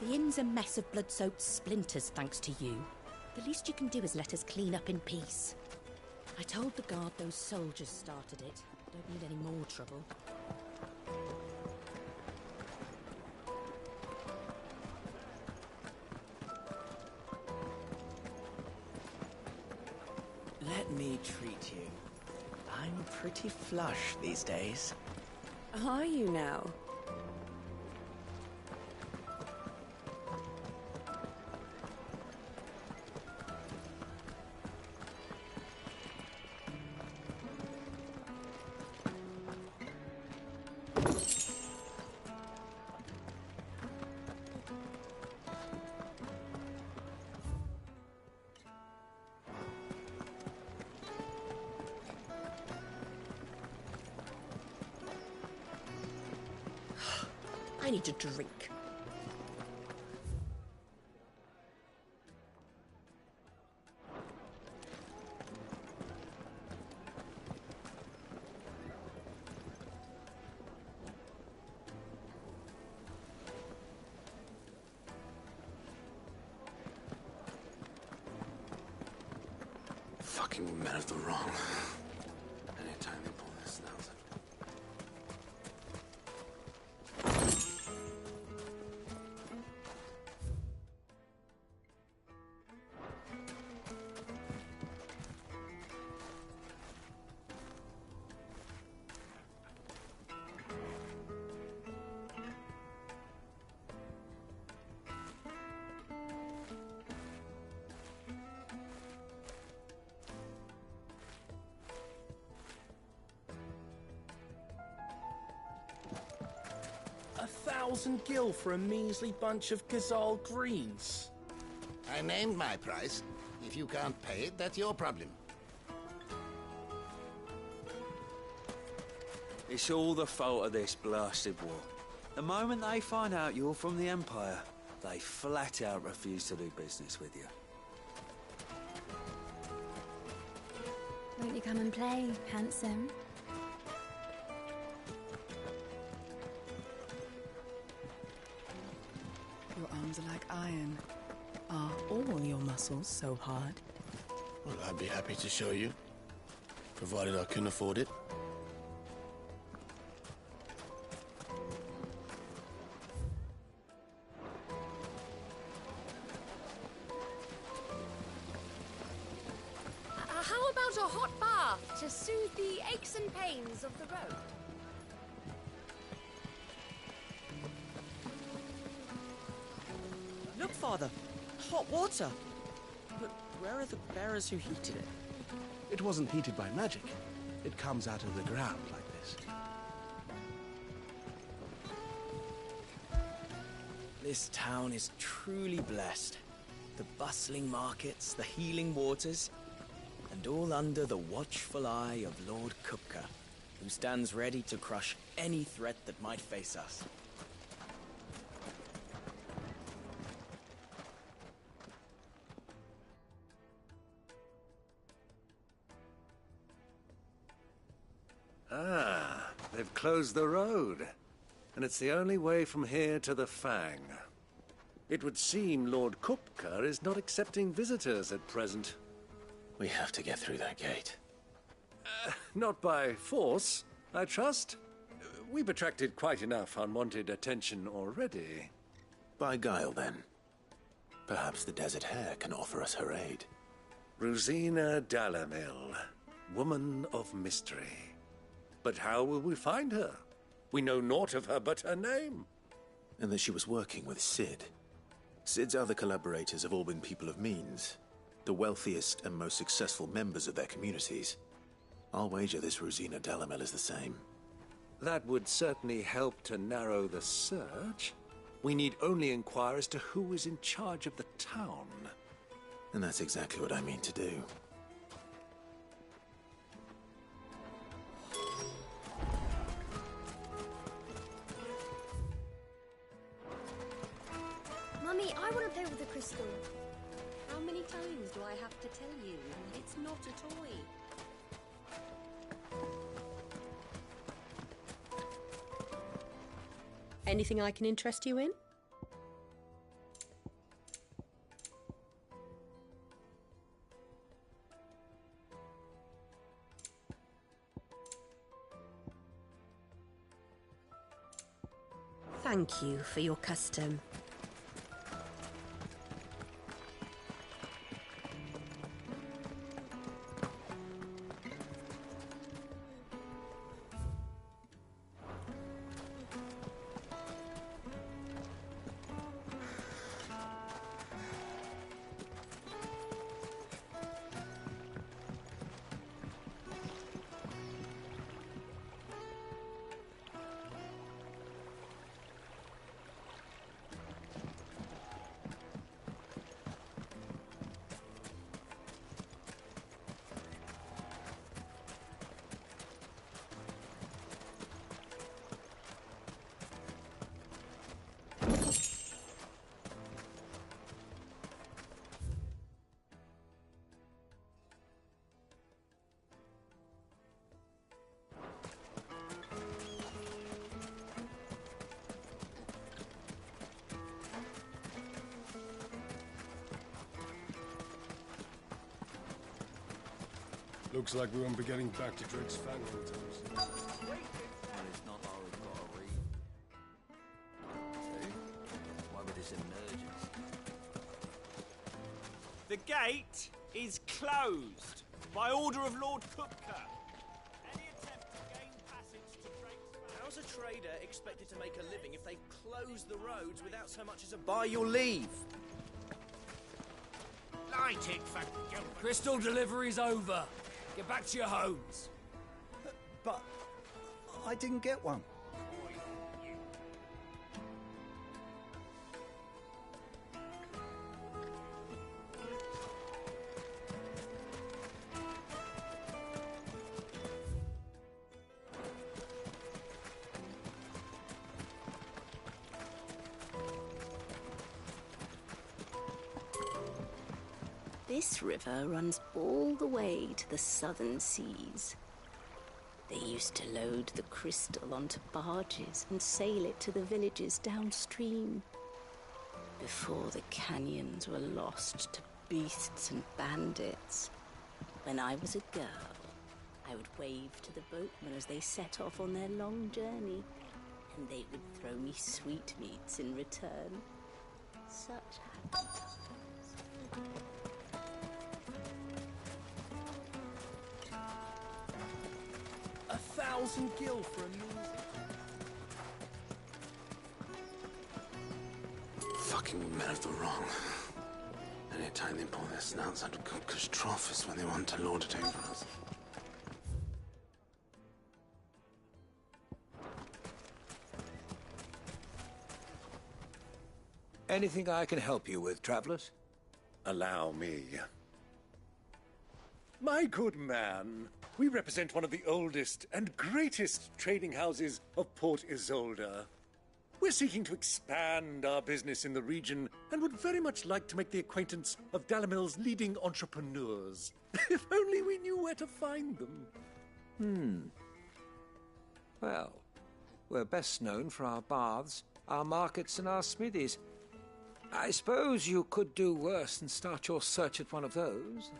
H: The inn's a mess of blood-soaked splinters, thanks to you. The least you can do is let us clean up in peace. I told the guard those soldiers started it. Don't need any more trouble.
R: Let me treat you. I'm pretty flush these days.
E: Are you now?
H: I need a drink.
I: Fucking men of the wrong. Anytime they pull their snouts.
K: $1,000 for a measly bunch of Ghazal greens.
U: I named my price. If you can't pay it, that's your problem.
G: It's all the fault of this blasted war. The moment they find out you're from the Empire, they flat out refuse to do business with you.
V: Won't you come and play, handsome?
E: Your arms are like iron. Are all your muscles so hard?
U: Well, I'd be happy to show you, provided I can afford it.
Y: How about a hot bath to soothe the aches and pains of the road?
R: Look, Father! Hot water! But where are the bearers who heated it?
Z: It wasn't heated by magic. It comes out of the ground like this.
R: This town is truly blessed. The bustling markets, the healing waters, and all under the watchful eye of Lord Kupka, who stands ready to crush any threat that might face us.
O: Ah, they've closed the road. And it's the only way from here to the Fang. It would seem Lord Kupka is not accepting visitors at present.
C: We have to get through that gate.
O: Not by force, I trust. We've attracted quite enough unwanted attention already.
C: By guile, then. Perhaps the Desert Hare can offer us her aid.
O: Rosina Dalamil, woman of mystery. But how will we find her? We know naught of her but her name.
C: and that she was working with Cid. Cid's other collaborators have all been people of means, the wealthiest and most successful members of their communities. I'll wager this Rosina Dalamel is the same.
O: That would certainly help to narrow the search. We need only inquire as to who is in charge of the town.
C: And that's exactly what I mean to do.
Y: Mummy, I want to play with the crystal.
H: How many times do I have to tell you? It's not a toy. Anything I can interest you in? Thank you for your custom.
A: Looks like we won't be getting back to Drake's Fang anytime soon.
G: Well, it's not like we've got to read. See? Why with this emergency?
J: The gate is closed by order of Lord Kupka. Any attempt to gain passage to Drake's Fang...
R: How's a trader expected to make a living if they close the roads without so much as a by your leave?
J: Light it, thank you. Crystal delivery's over. Get back to your homes.
W: But I didn't get one.
H: This river runs all the way to the southern seas. They used to load the crystal onto barges and sail it to the villages downstream. Before the canyons were lost to beasts and bandits. When I was a girl, I would wave to the boatmen as they set off on their long journey, and they would throw me sweetmeats in return. Such happy times.
R: 1,000 gil for a music.
I: Fucking men of the wrong. Anytime they pull their snouts out of Kupka's trough is when they want to lord it over us.
O: Anything I can help you with, travelers?
J: Allow me. My good man, we represent one of the oldest and greatest trading houses of Port Isolde. We're seeking to expand our business in the region and would very much like to make the acquaintance of Dalamel's leading entrepreneurs. If only we knew where to find them.
O: Well, we're best known for our baths, our markets, and our smithies. I suppose you could do worse than start your search at one of those.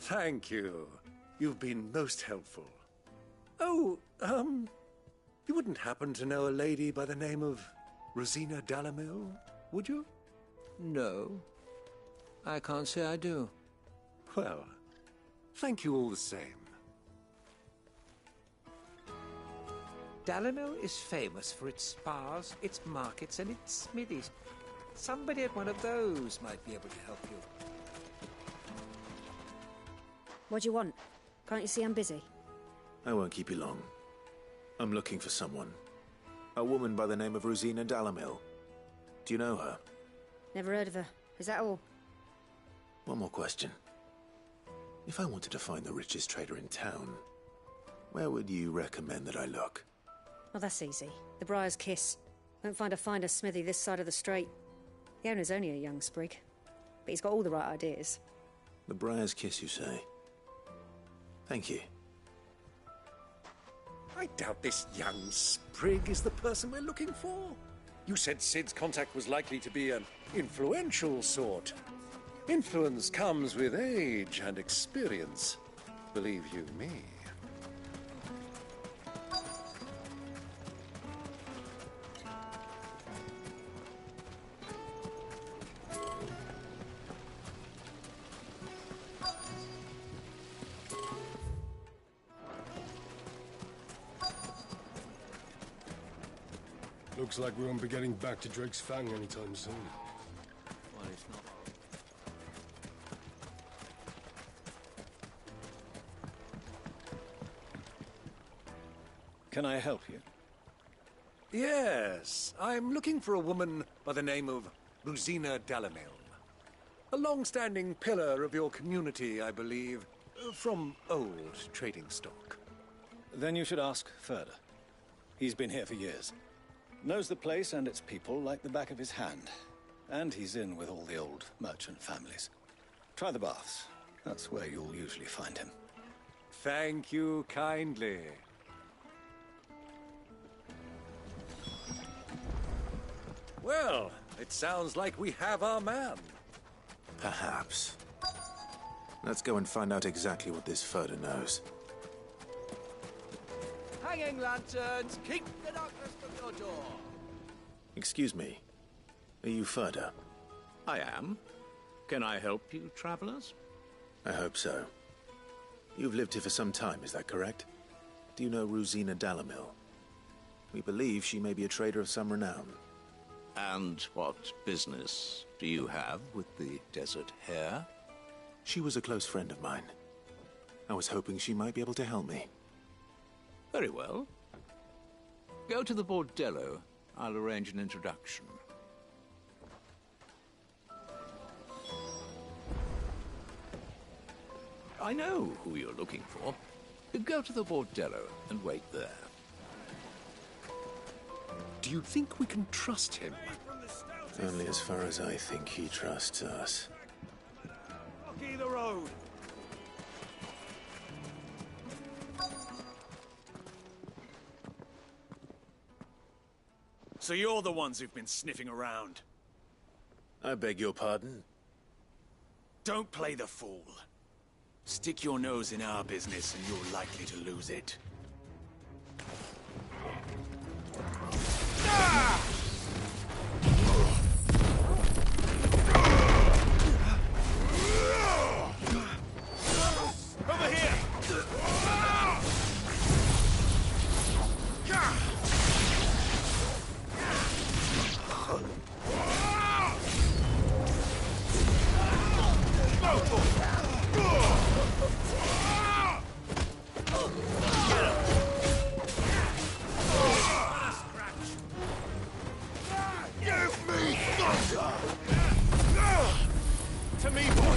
J: Thank you. You've been most helpful. Oh, you wouldn't happen to know a lady by the name of Rosina Dalamel, would you?
O: No. I can't say I do.
J: Well, thank you all the same.
B: Dalimil is famous for its spas, its markets, and its smithies. Somebody at one of those might be able to help you.
D: What do you want? Can't you see I'm busy?
C: I won't keep you long. I'm looking for someone. A woman by the name of Rosina Dalimil. Do you know her?
D: Never heard of her. Is that all?
C: One more question. If I wanted to find the richest trader in town, where would you recommend that I look?
D: Oh, that's easy. The Briar's Kiss. Won't find a finer smithy this side of the strait. The owner's only a young sprig, but he's got all the right ideas.
C: The Briar's Kiss, you say? Thank you.
J: I doubt this young sprig is the person we're looking for. You said Sid's contact was likely to be an influential sort. Influence comes with age and experience. Believe you me.
A: Looks like we won't be getting back to Drake's Fang anytime soon.
G: Well, it's not.
M: Can I help you?
J: Yes, I'm looking for a woman by the name of Rosina Dalimil. A long-standing pillar of your community, I believe, from old trading stock.
M: Then you should ask Ferda. He's been here for years. Knows the place and its people like the back of his hand. And he's in with all the old merchant families. Try the baths. That's where you'll usually find him.
J: Thank you kindly. Well, it sounds like we have our man.
C: Perhaps. Let's go and find out exactly what this Ferda knows.
R: Hanging lanterns, keep the darkness from your door.
C: Excuse me. Are you Ferda?
F: I am. Can I help you, travelers?
C: I hope so. You've lived here for some time, is that correct? Do you know Rosina Dalimil? We believe she may be a trader of some renown.
F: And what business do you have with the Desert Hare?
C: She was a close friend of mine. I was hoping she might be able to help me.
F: Very well. Go to the Bordello. I'll arrange an introduction. I know who you're looking for. Go to the Bordello and wait there.
J: Do you think we can trust him?
C: Only as far as I think he trusts us.
R: Block the road.
L: So you're the ones who've been sniffing around.
C: I beg your pardon?
L: Don't play the fool. Stick your nose in our business and you're likely to lose it. Over here! To me, boy!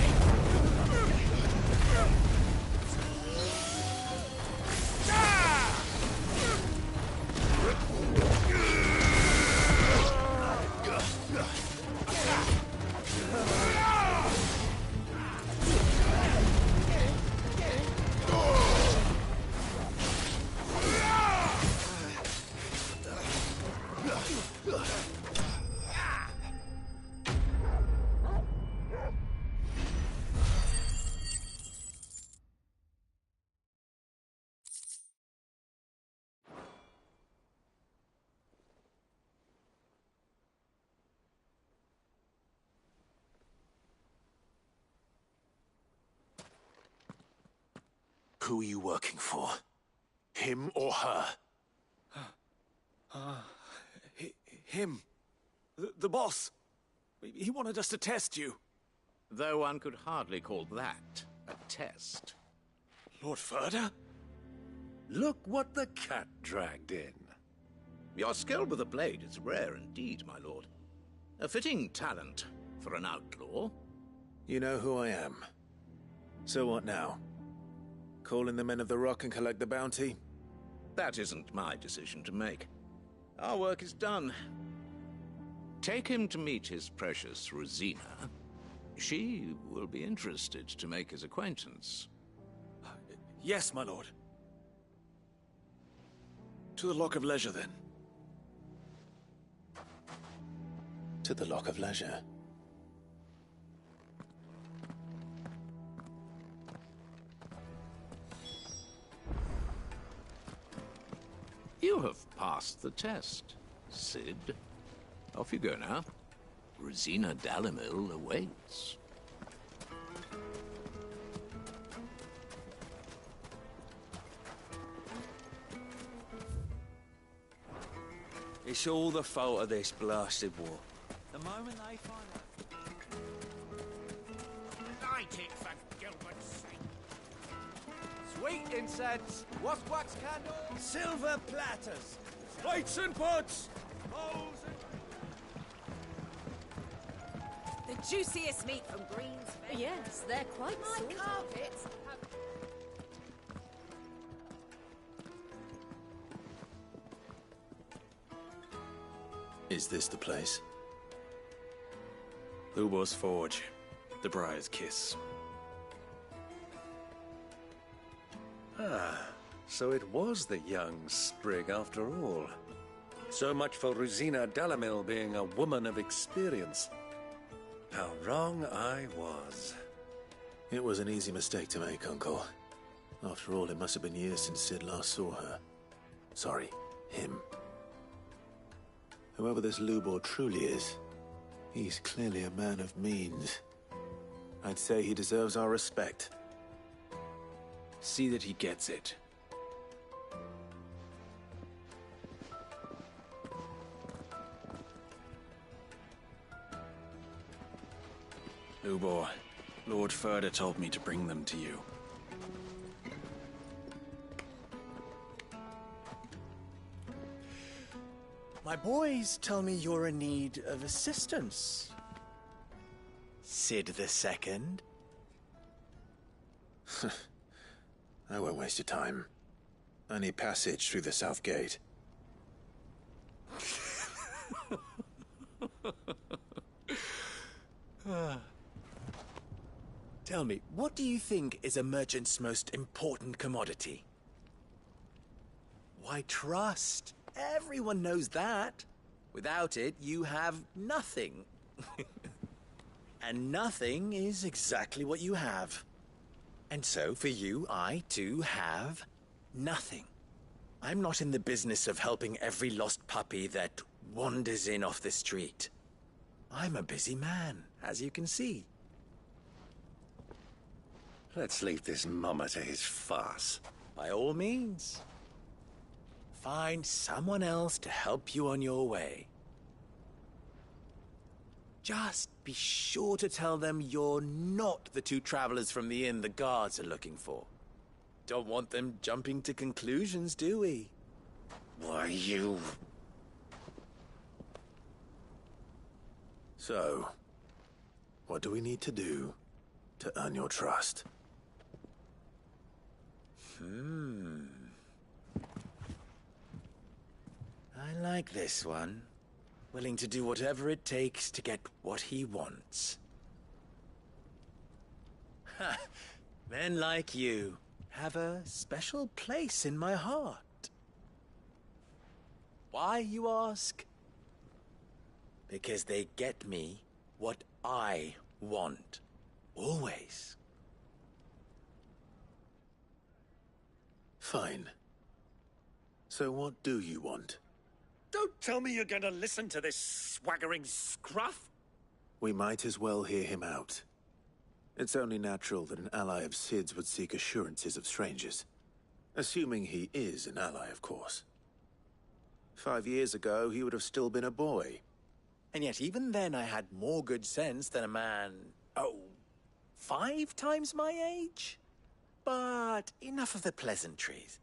C: Who are you working for? Him or her?
L: Him. The boss. He wanted us to test you.
F: Though one could hardly call that a test.
L: Lord Ferda?
J: Look what the cat dragged in.
F: Your skill with the blade is rare indeed, my lord. A fitting talent for an outlaw.
C: You know who I am. So what now? Call in the Men of the Rock and collect the bounty?
F: That isn't my decision to make. Our work is done. Take him to meet his precious Rosina. She will be interested to make his acquaintance.
L: Yes, my lord. To the Lock of Leisure, then.
C: To the Lock of Leisure.
F: You have passed the test, Cid. Off you go now. Rosina Dalimil awaits.
G: It's all the fault of this blasted war. The moment they find out...
B: Light it, for Gilbert's sake. Sweet incense, wax candles, silver platters, plates and pots, bowls and...
Y: The juiciest meat from Greens.
D: Yes, they're quite
Y: My
D: saucy.
Y: carpets have...
C: Is this the place?
L: Lubor's Forge. The Briar's Kiss.
J: Ah, so it was the young sprig after all. So much for Rosina Dalimil being a woman of experience. How wrong I was.
C: It was an easy mistake to make, Uncle. After all, it must have been years since Cid last saw her. Sorry, him. Whoever this Lubor truly is, he's clearly a man of means. I'd say he deserves our respect.
L: See that he gets it. Lubor, Lord Ferda told me to bring them to you.
R: My boys tell me you're in need of assistance. Cid the Second.
C: I won't waste your time. I need passage through the south gate.
R: Tell me, what do you think is a merchant's most important commodity? Why, trust. Everyone knows that. Without it, you have nothing. And nothing is exactly what you have. And so, for you, I, too, have nothing. I'm not in the business of helping every lost puppy that wanders in off the street. I'm a busy man, as you can see.
J: Let's leave this mummer to his farce.
R: By all means. Find someone else to help you on your way. Just be sure to tell them you're not the two travelers from the inn the guards are looking for. Don't want them jumping to conclusions, do we?
J: Why, you...
C: So, what do we need to do to earn your trust?
R: I like this one. Willing to do whatever it takes to get what he wants. Ha! Men like you have a special place in my heart. Why, you ask? Because they get me what I want. Always.
C: Fine. So what do you want?
J: Don't tell me you're going to listen to this swaggering scruff!
C: We might as well hear him out. It's only natural that an ally of Cid's would seek assurances of strangers. Assuming he is an ally, of course. 5 years ago, he would have still been a boy.
R: And yet, even then, I had more good sense than a man, 5 times my age? But enough of the pleasantries.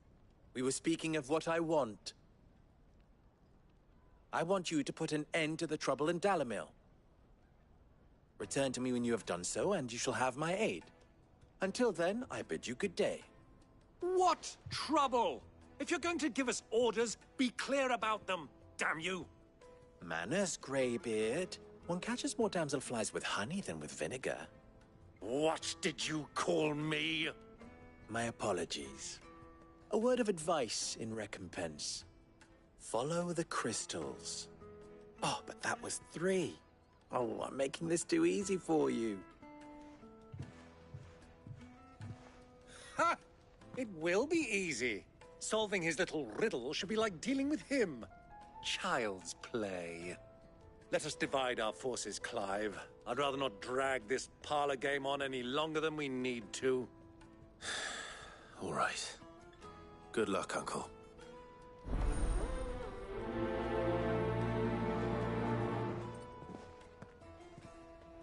R: We were speaking of what I want. I want you to put an end to the trouble in Dalamil. Return to me when you have done so, and you shall have my aid. Until then, I bid you good day.
J: What trouble? If you're going to give us orders, be clear about them, damn you!
R: Manners, Greybeard. One catches more damselflies with honey than with vinegar.
J: What did you call me?
R: My apologies. A word of advice in recompense. Follow the crystals. Oh, but that was 3. Oh, I'm making this too easy for you.
J: Ha! It will be easy. Solving his little riddle should be like dealing with him. Child's play. Let us divide our forces, Clive. I'd rather not drag this parlor game on any longer than we need to.
C: All right. Good luck, Uncle.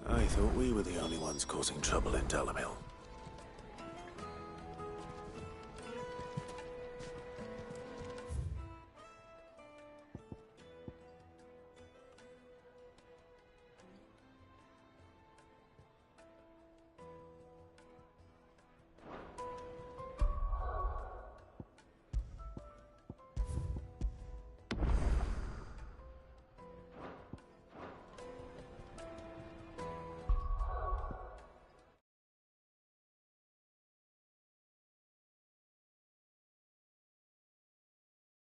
C: I thought we were the only ones causing trouble in Dalamil.